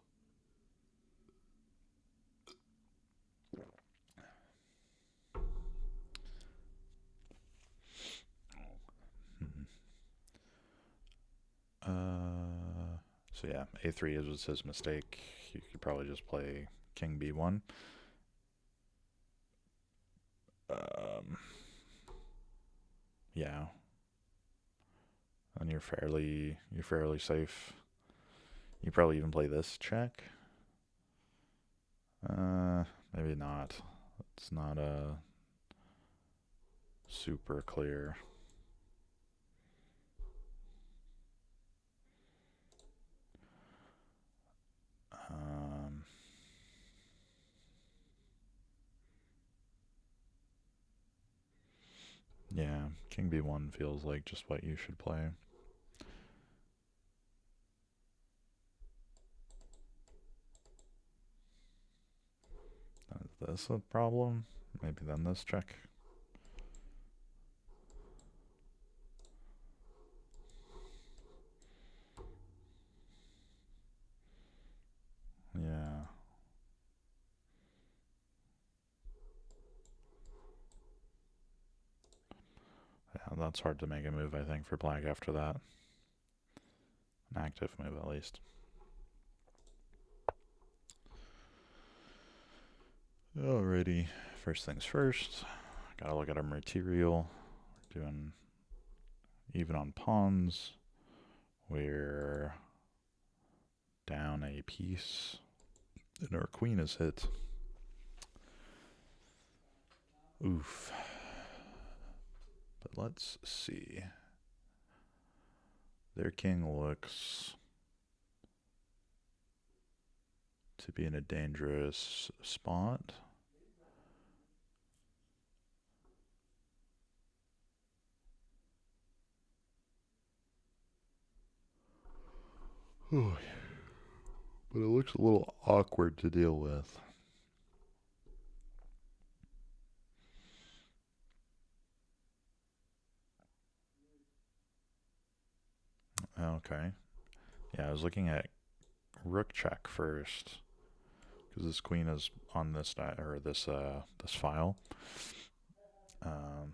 Hmm. So yeah, a3 was his mistake. You could probably just play king b1. Um, yeah, and you're fairly safe. You probably even play this check. Maybe not. It's not super clear. Um, yeah, king b1 feels like just what you should play. Is this a problem? Maybe then this check. Yeah. Yeah, that's hard to make a move, I think, for black after that. An active move, at least. Alrighty. First things first. Gotta look at our material. We're doing even on pawns. We're down a piece. And our queen is hit. Oof. But let's see. Their king looks to be in a dangerous spot. But it looks a little awkward to deal with. Okay. Yeah, I was looking at rook check first. because this queen is on this or this file. But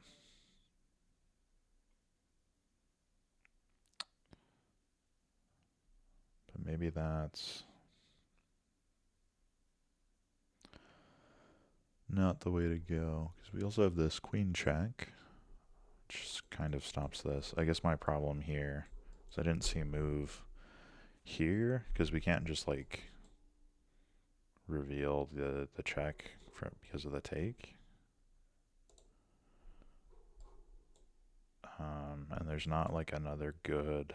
maybe that's not the way to go, because we also have this queen check, which kind of stops this. I guess my problem here is I didn't see a move here, because we can't just like reveal the check because of the take. And there's not like another good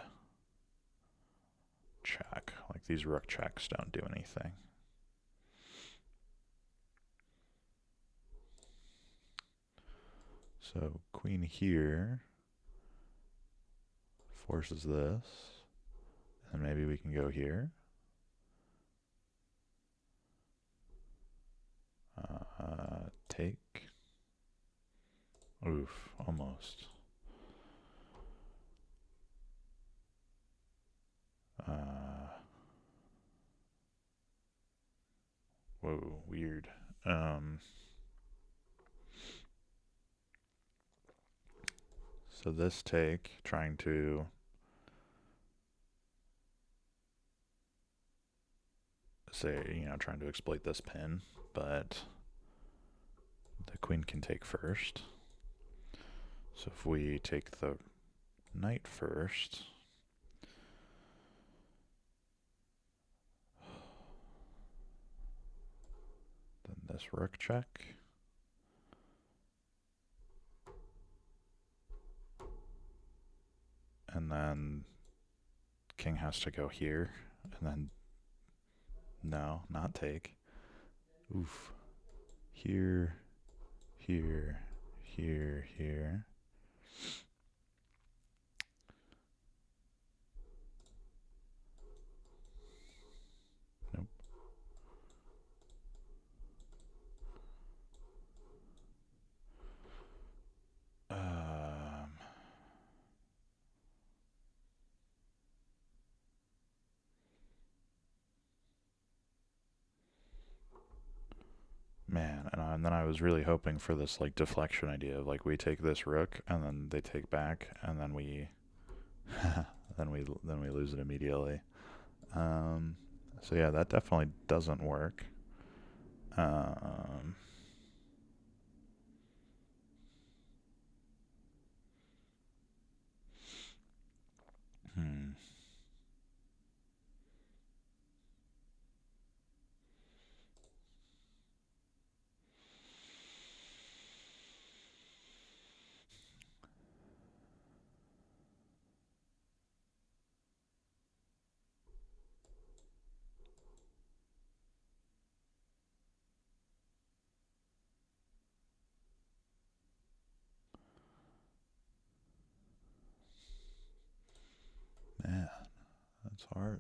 check. Like these rook checks don't do anything. So queen here forces this, and maybe we can go here. Take. Oof, almost. Whoa, weird. So this take, trying to say, trying to exploit this pin, but the queen can take first. So if we take the knight first, then this rook check. And then king has to go here, and then no, not take. Oof. Here, here, here, here. Nope. Man, and then I was really hoping for this like deflection idea of like we take this rook and then they take back and then we then we lose it immediately. So yeah, that definitely doesn't work. Hmm. Man, that's hard.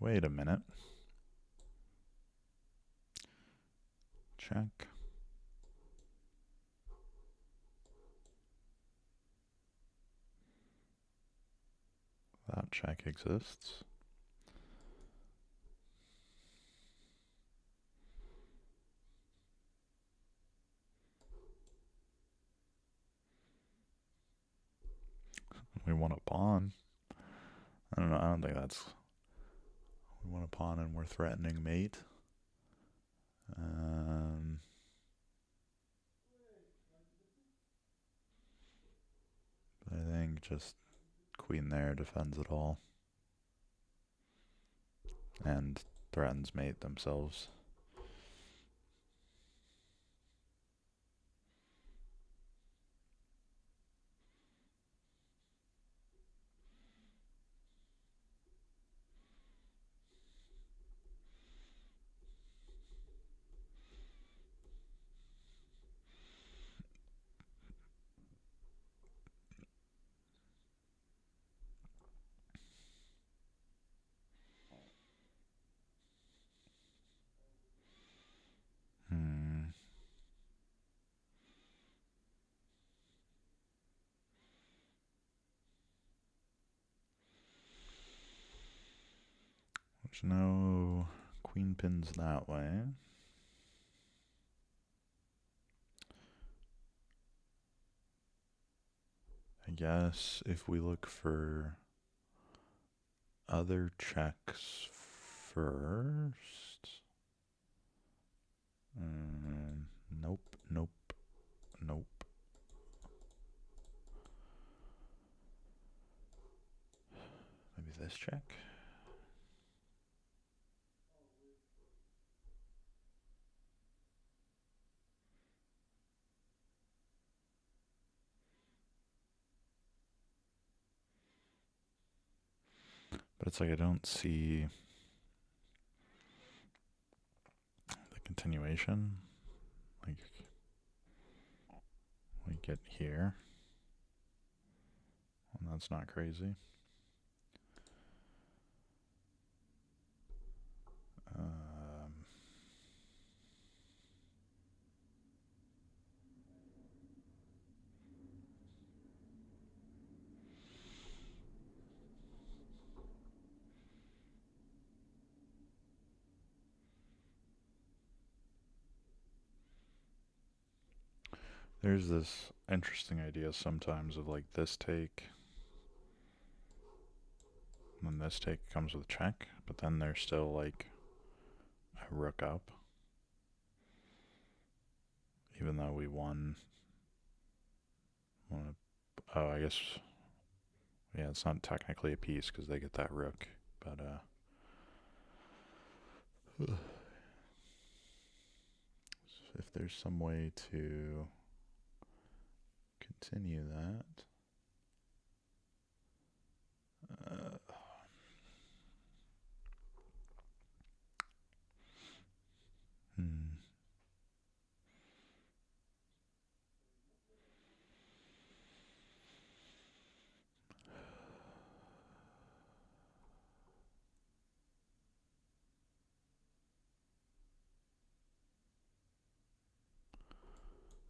Wait a minute. Check. That check exists. We want a pawn. I don't know. I don't think that's. We want a pawn and we're threatening mate. I think just queen there defends it all. And threatens mate themselves. There's no queen pins that way. I guess if we look for other checks first. Nope, nope, nope. Maybe this check? But it's like I don't see the continuation. Like, we get here. And that's not crazy. There's this interesting idea sometimes of like this take, and then this take comes with check, but then there's still like a rook up. Even though we won. Oh, I guess. Yeah, it's not technically a piece because they get that rook, but if there's some way to continue that.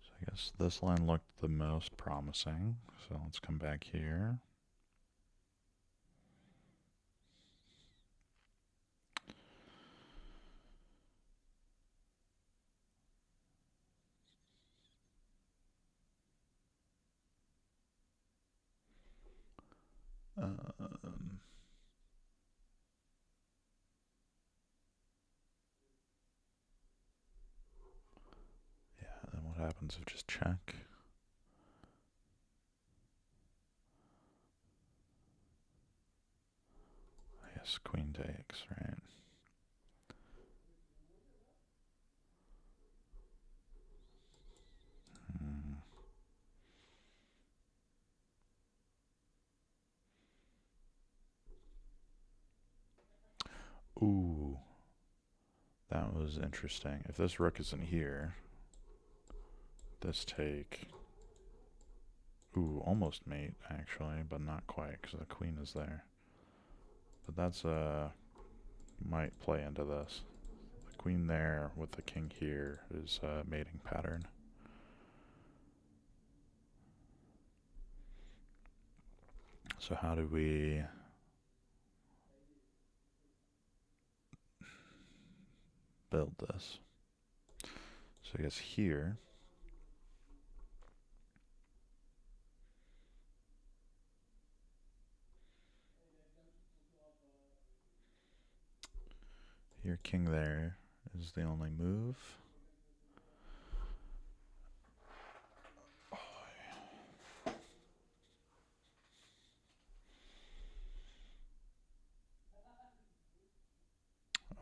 So I guess this line looked the most promising. So let's come back here. Yeah, then what happens if just check? I guess queen takes, right? Ooh, that was interesting. If this rook isn't here, this take. Ooh, almost mate actually, but not quite because the queen is there. But that's might play into this. The queen there with the king here is a mating pattern. So how do we build this? So I guess here. Your king there is the only move.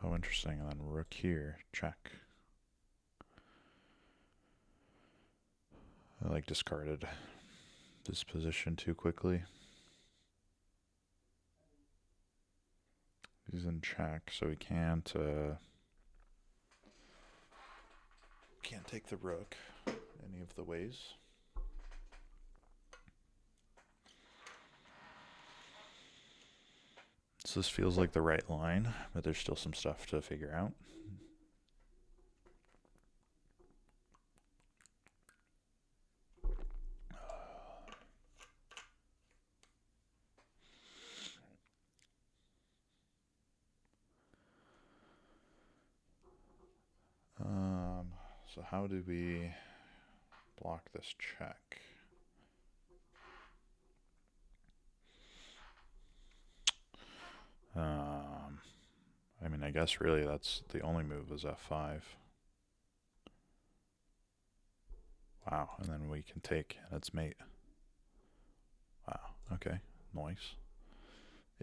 Oh, interesting. And then rook here, check. I like discarded this position too quickly. He's in check, so he can't take the rook any of the ways. So this feels like the right line, but there's still some stuff to figure out. So how do we block this check? I mean, I guess really that's the only move is f5. Wow, and then we can take, and it's mate. Wow, okay, nice.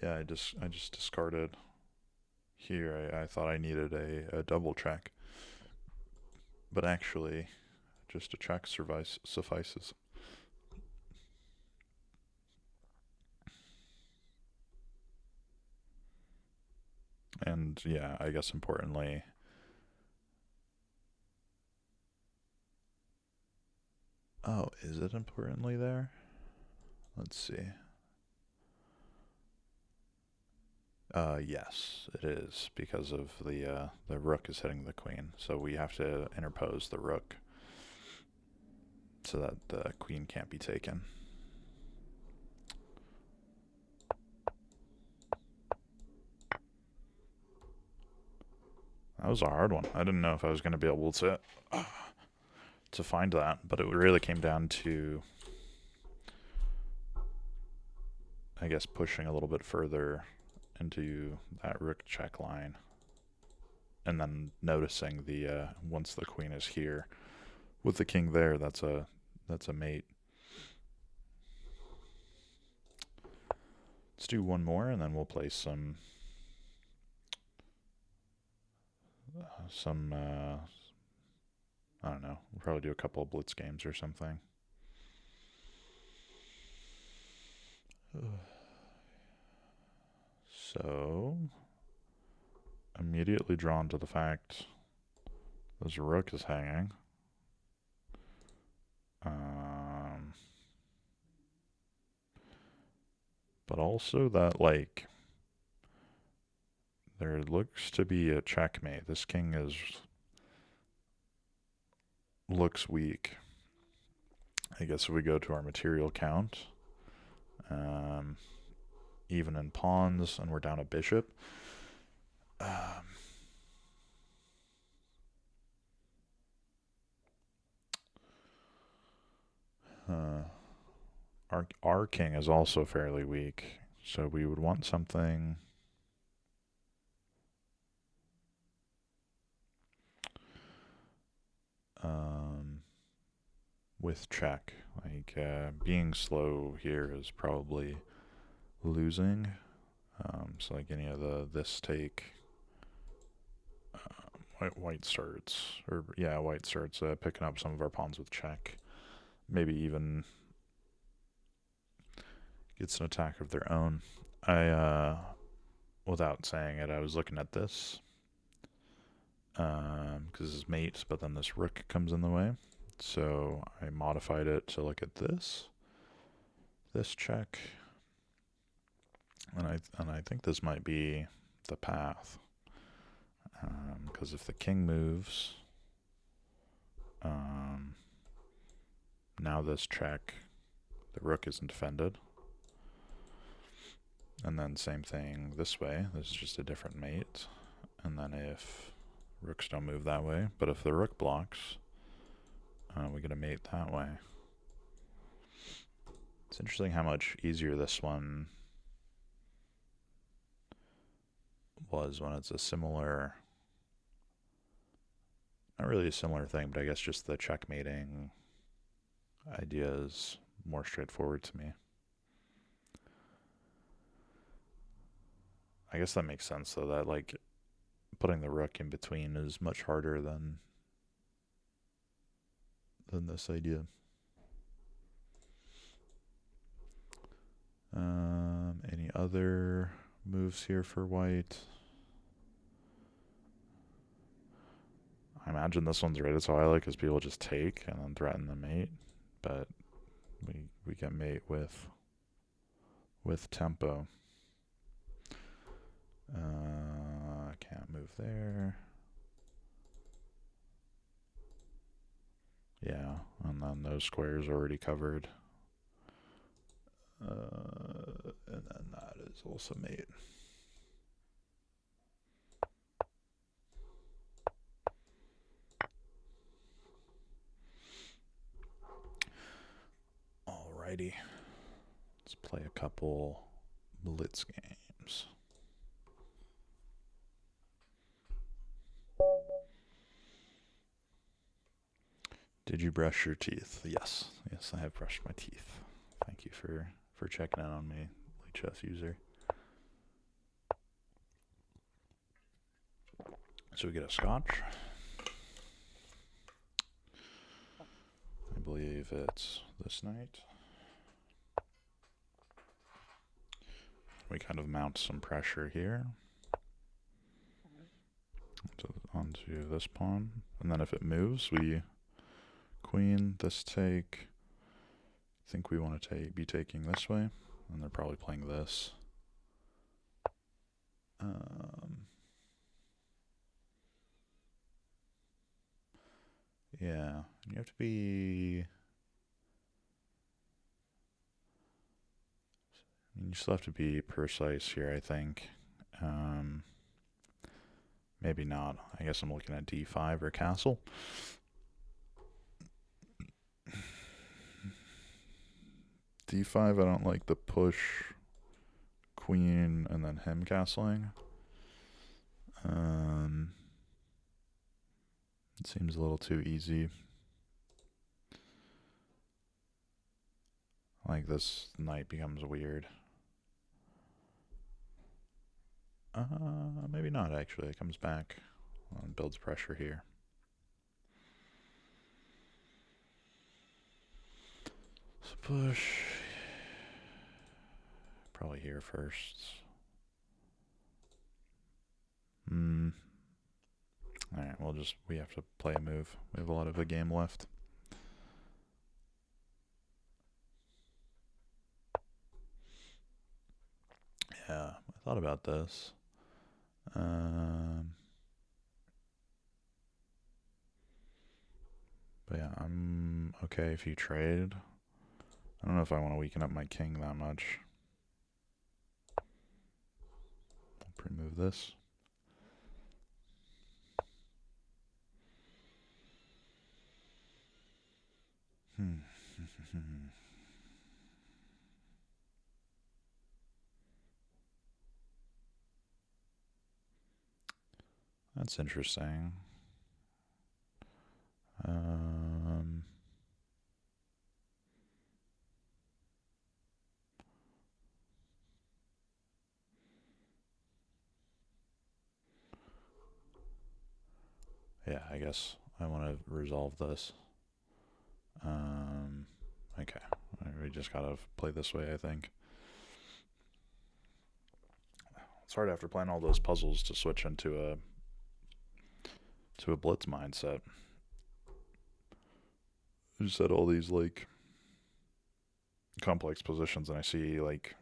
Yeah, I just discarded here. I thought I needed a double check, but actually, just a check suffices. And yeah, I guess importantly, oh, is it importantly there? Let's see. Yes, it is because of the rook is hitting the queen, so we have to interpose the rook so that the queen can't be taken. That was a hard one. I didn't know if I was going to be able to find that, but it really came down to, I guess, pushing a little bit further into that rook check line, and then noticing the once the queen is here, with the king there, that's a mate. Let's do one more, and then we'll play some I don't know. We'll probably do a couple of blitz games or something. So, immediately drawn to the fact this rook is hanging. But also that, like, there looks to be a checkmate. This king looks weak. I guess if we go to our material count, even in pawns, and we're down a bishop. Our king is also fairly weak, so we would want something with check. Like, being slow here is probably losing. So like any of this take, white starts, picking up some of our pawns with check. Maybe even gets an attack of their own. Without saying it, I was looking at this, because it's mate, but then this rook comes in the way. So I modified it to look at this check, and I think this might be the path, because if the king moves, now this check, the rook isn't defended, and then same thing this way. This is just a different mate, and then if rooks don't move that way, but if the rook blocks, we get a mate that way. It's interesting how much easier this one was when it's a similar, not really a similar thing, but I guess just the checkmating idea is more straightforward to me. I guess that makes sense, though, that like putting the rook in between is much harder than this idea. Any other moves here for white? I imagine this one's rated so highly because people just take and then threaten the mate, but we get mate with tempo. Can't move there. Yeah, and then those squares already covered. And then that is also mate. Alrighty. Let's play a couple blitz games. Did you brush your teeth? Yes. Yes, I have brushed my teeth. Thank you for checking in on me, Leechess user. So we get a scotch. I believe it's this night. We kind of mount some pressure here onto this pawn. And then if it moves, we queen, this take. I think we want to be taking this way. And they're probably playing this. Yeah, you have to be... You still have to be precise here, I think. Maybe not. I guess I'm looking at d5 or castle. d5, I don't like the push, queen, and then him castling. It seems a little too easy. Like, this knight becomes weird. Maybe not, actually. It comes back and builds pressure here. So push. Probably here first. Alright, we have to play a move. We have a lot of a game left. Yeah, I thought about this. But yeah, I'm okay if you trade. I don't know if I want to weaken up my king that much. I'll pre-move this. That's interesting. Yeah, I guess I want to resolve this. Okay, we just gotta play this way, I think. It's hard after playing all those puzzles to switch into a blitz mindset. I just had all these like complex positions, and I see like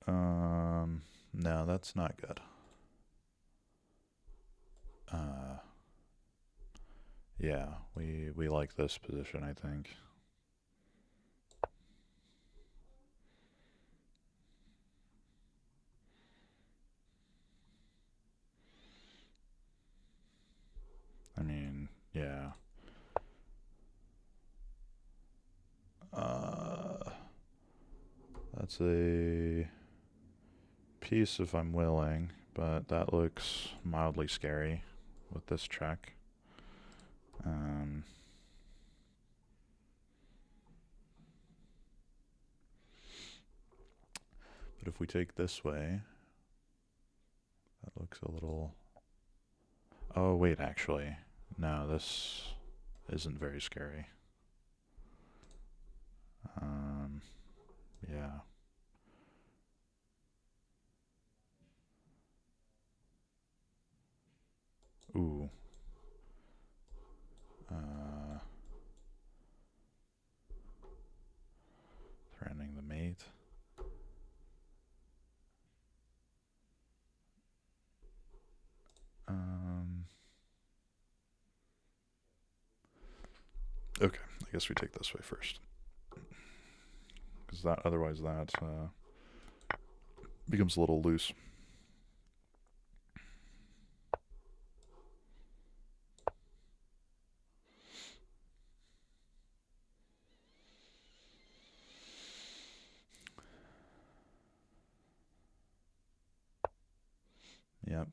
no, that's not good. Yeah, we like this position, I think. I mean, yeah. That's a piece if I'm willing, but that looks mildly scary with this check. But if we take this way, that looks a little... Oh, wait, actually. No, this isn't very scary. Yeah. Ooh. Threatening the mate. Okay, I guess we take this way first. Because otherwise that becomes a little loose. Yep.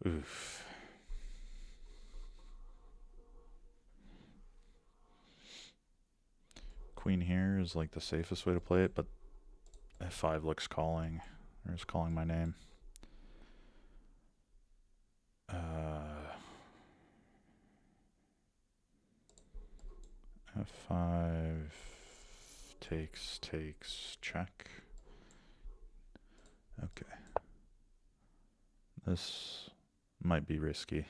Oof. Queen here is like the safest way to play it, but f5 looks calling, or is calling my name. F5 takes, check. Okay. This might be risky.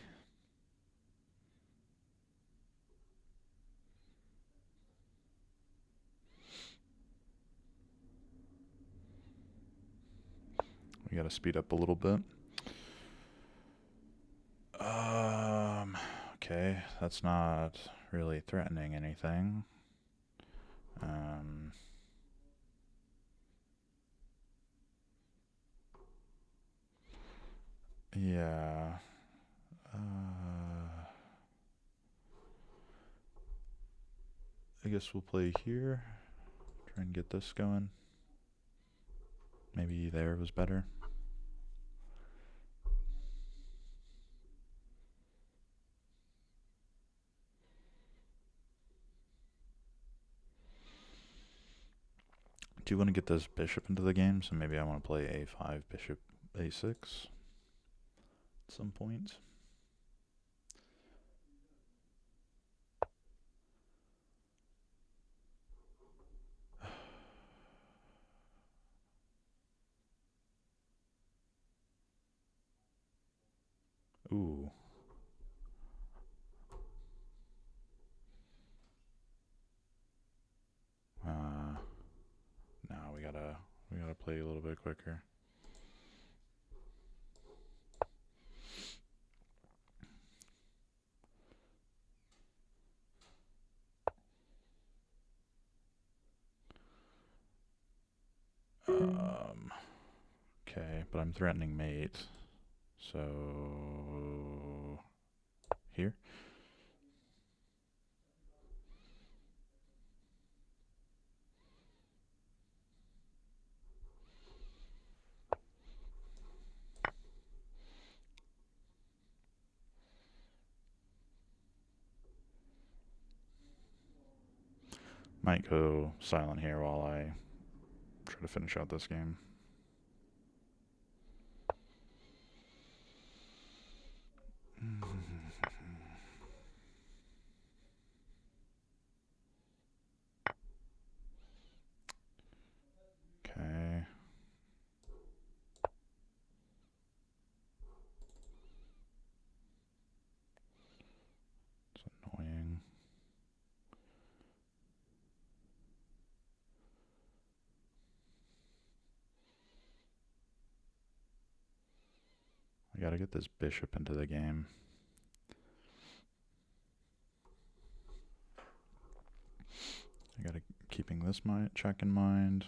We gotta speed up a little bit. Okay, that's not really threatening anything. Yeah. I guess we'll play here. Try and get this going. Maybe there was better. Do you want to get this bishop into the game? So maybe I want to play a5, bishop a6 at some point. Ooh. Now we gotta play a little bit quicker. Okay, but I'm threatening mate. So here. Might go silent here while I try to finish out this game. Okay. It's annoying. I gotta get this bishop into the game. I gotta keeping this check in mind.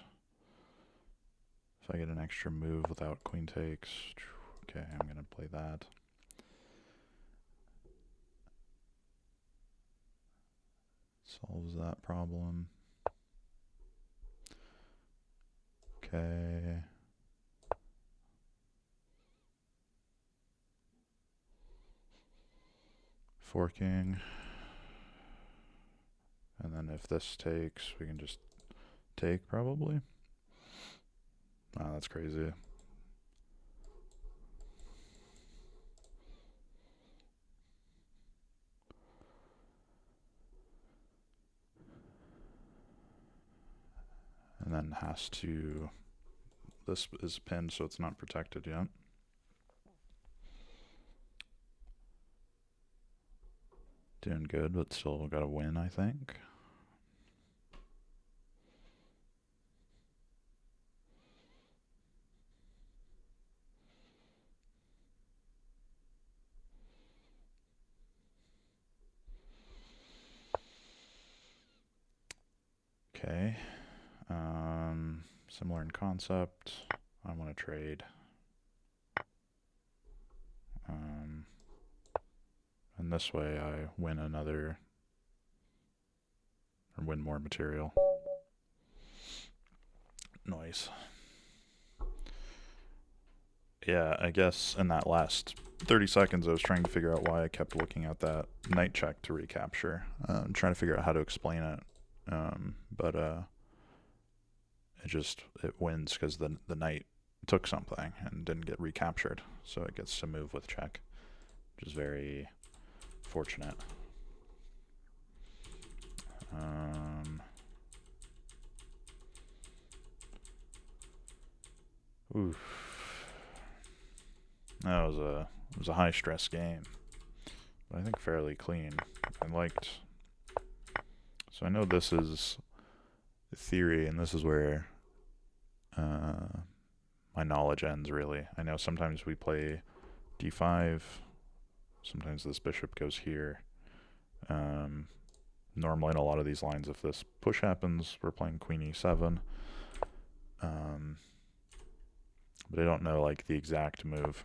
If I get an extra move without queen takes, okay, I'm gonna play that. Solves that problem. Okay. Forking. And then if this takes, we can just take probably. Wow, that's crazy. And then has to, this is pinned so it's not protected yet. Doing good, but still gotta win, I think. Okay. Similar in concept. I want to trade. And this way I win another, or win more material. Anyways. Yeah, I guess in that last 30 seconds I was trying to figure out why I kept looking at that knight check to recapture. Trying to figure out how to explain it. But it wins because the knight took something and didn't get recaptured. So it gets to move with check, which is very fortunate. Oof. That was a high stress game, but I think fairly clean. So I know this is theory, and this is where my knowledge ends, really. I know sometimes we play d5, sometimes this bishop goes here. Normally in a lot of these lines, if this push happens, we're playing queen e7. But I don't know like the exact move.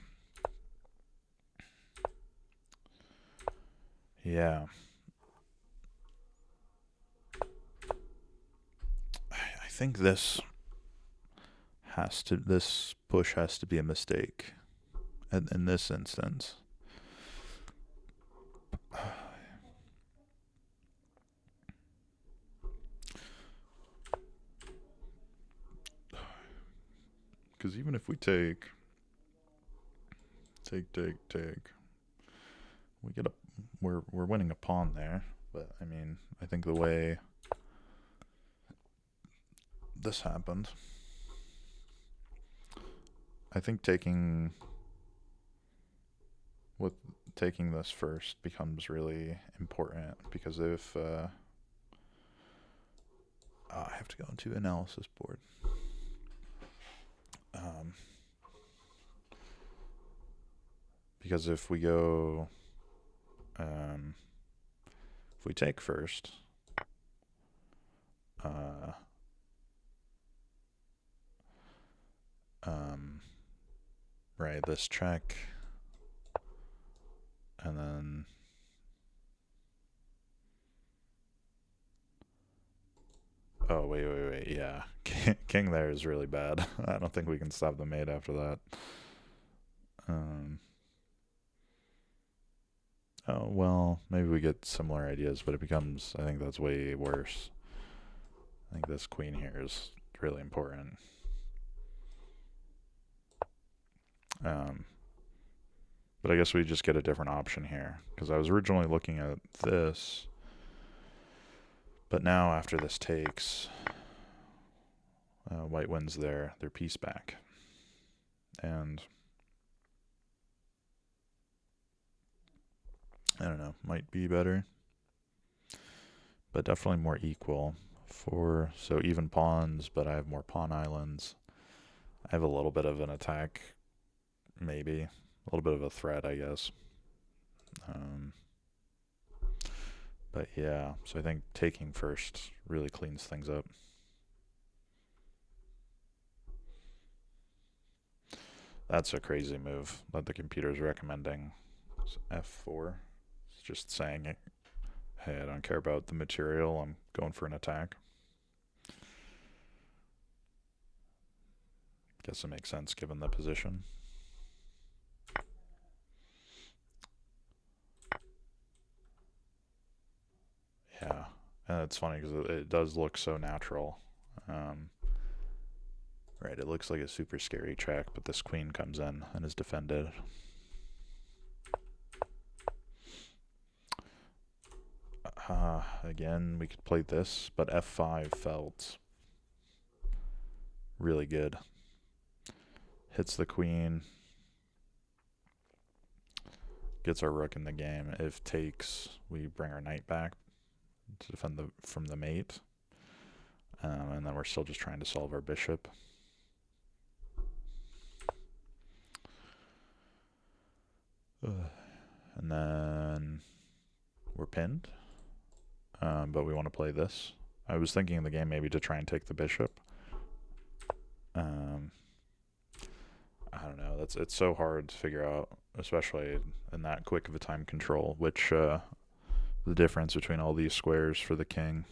Yeah. I think this push has to be a mistake in this instance. Because even if we take, we're winning a pawn there. But I mean, I think the way this happened, I think taking this first becomes really important, because if I have to go into analysis board. Because if we go, if we take first, right, this check, and then oh wait, yeah, king there is really bad. I don't think we can stop the mate after that. Oh well, maybe we get similar ideas, but it becomes, I think that's way worse. I think this queen here is really important. But I guess we just get a different option here, because I was originally looking at this, but now after this takes, white wins their piece back, and I don't know, might be better, but definitely more equal. So even pawns, but I have more pawn islands. I have a little bit of an attack, maybe a little bit of a threat, I guess. But yeah, so I think taking first really cleans things up. That's a crazy move that the computer's recommending. It's F4. It's just saying, hey, I don't care about the material, I'm going for an attack. Guess it makes sense given the position. Yeah, and it's funny because it does look so natural. Right, it looks like a super scary check, but this queen comes in and is defended. Again, we could play this, but F5 felt really good. Hits the queen. Gets our rook in the game. If takes, we bring our knight back to defend from the mate. And then we're still just trying to solve our bishop. And then we're pinned. But we want to play this. I was thinking in the game maybe to try and take the bishop. I don't know. It's so hard to figure out, especially in that quick of a time control, which the difference between all these squares for the king.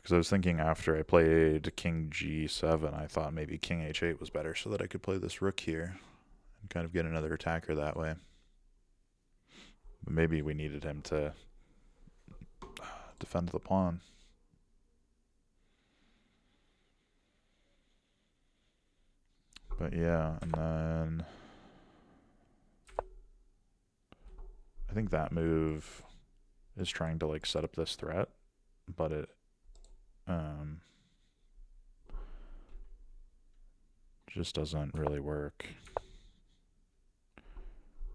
Because I was thinking after I played king g7, I thought maybe king h8 was better so that I could play this rook here and kind of get another attacker that way. But maybe we needed him to defend the pawn. But yeah, and then I think that move is trying to like set up this threat, but it just doesn't really work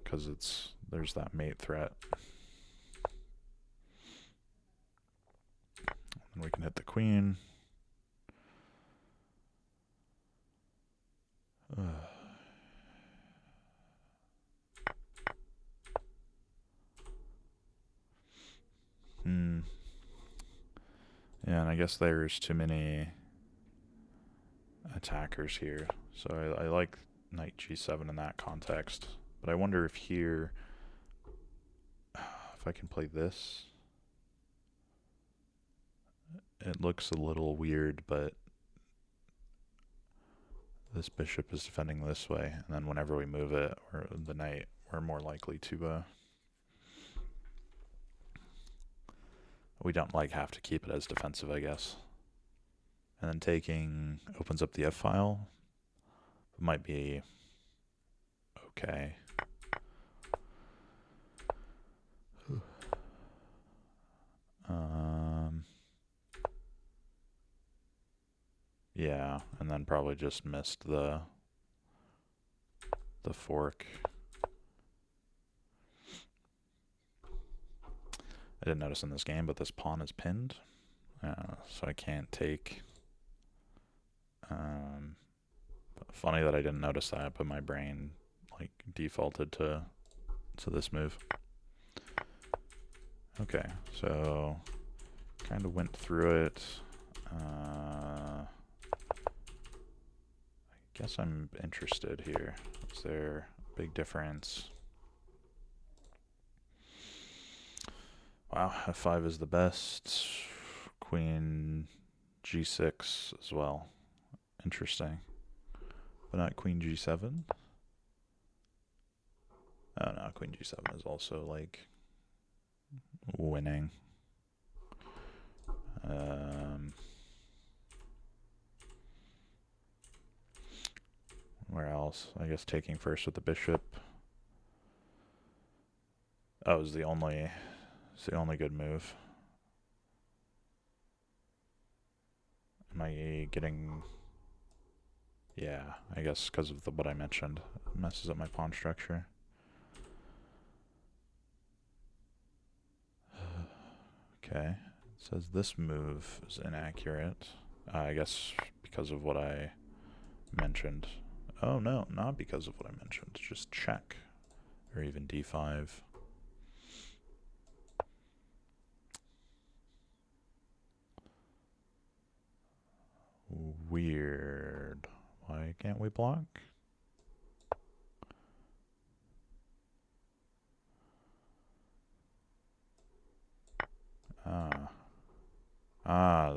because there's that mate threat. And we can hit the queen. Yeah, and I guess there's too many attackers here. So I like knight g7 in that context. But I wonder if here, if I can play this. It looks a little weird, but this bishop is defending this way, and then whenever we move it, or the knight, we're more likely to we don't like have to keep it as defensive, I guess. And then taking opens up the f file. It might be okay. Yeah, and then probably just missed the fork. I didn't notice in this game, but this pawn is pinned, so I can't take. Funny that I didn't notice that, but my brain like defaulted to this move. Okay, so kind of went through it. I guess I'm interested here. Is there a big difference? Wow, f5 is the best. Queen g6 as well. Interesting. But not queen g7? Oh no, queen g7 is also like winning. Where else? I guess taking first with the bishop. Oh, it's the only good move. Am I getting? Yeah, I guess because of what I mentioned, it messes up my pawn structure. Okay, it says this move is inaccurate. I guess because of what I mentioned. Oh no, not because of what I mentioned. Just check, or even d5. Weird. Why can't we block?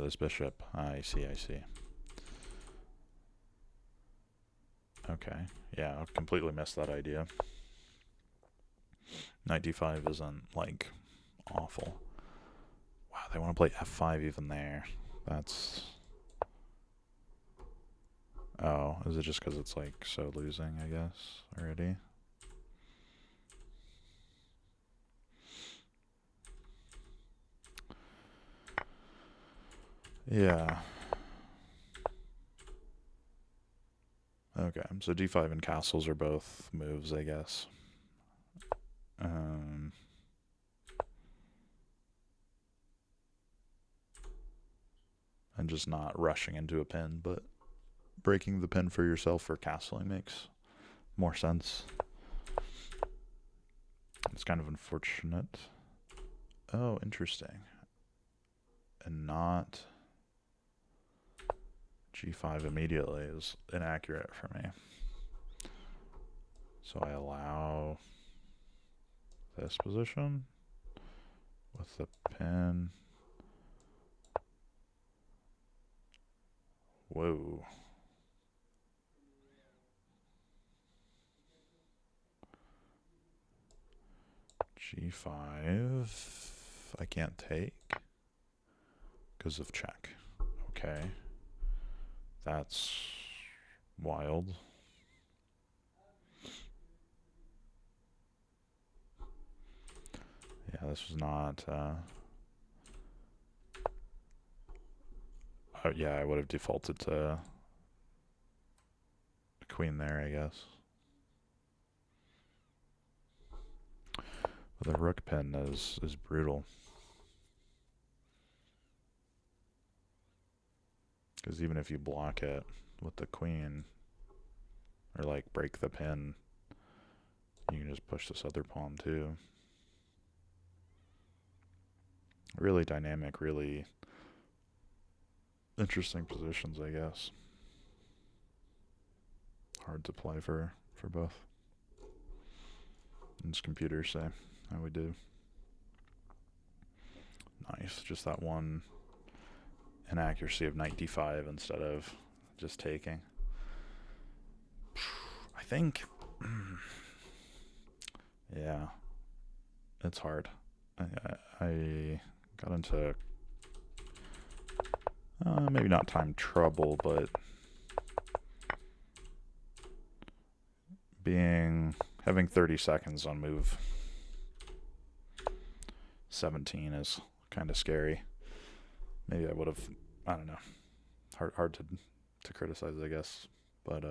This bishop. I see. Okay. Yeah, I completely missed that idea. Knight d5 isn't, like, awful. Wow, they want to play f5 even there. That's... Oh, is it just because it's, like, so losing, I guess, already? Yeah. Okay, so d5 and castles are both moves, I guess. And just not rushing into a pin, but breaking the pin for yourself for castling makes more sense. It's kind of unfortunate. Oh, interesting. And not g5 immediately is inaccurate for me. So I allow this position with the pin. Whoa. G5. I can't take because of check. Okay. That's wild. Yeah, this was not... yeah, I would have defaulted to queen there, I guess. But the rook pin is brutal. Because even if you block it with the queen, or like break the pin, you can just push this other pawn too. Really dynamic, really interesting positions, I guess. Hard to play for both. And computers say how we do. Nice, just that one inaccuracy of knight d5 instead of just taking. I think, yeah, it's hard. I got into maybe not time trouble, but having 30 seconds on move 17 is kind of scary. Maybe I would have, I don't know, hard to criticize, I guess, but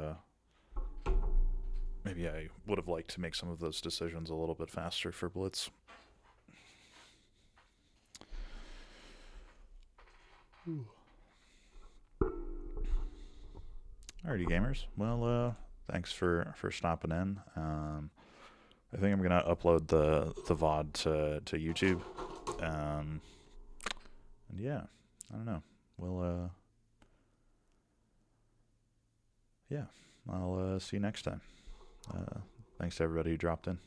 maybe I would have liked to make some of those decisions a little bit faster for blitz. Alrighty, gamers. Well, thanks for stopping in. I think I'm gonna upload the VOD to YouTube. And yeah, I don't know. Well, yeah, I'll see you next time. Thanks to everybody who dropped in.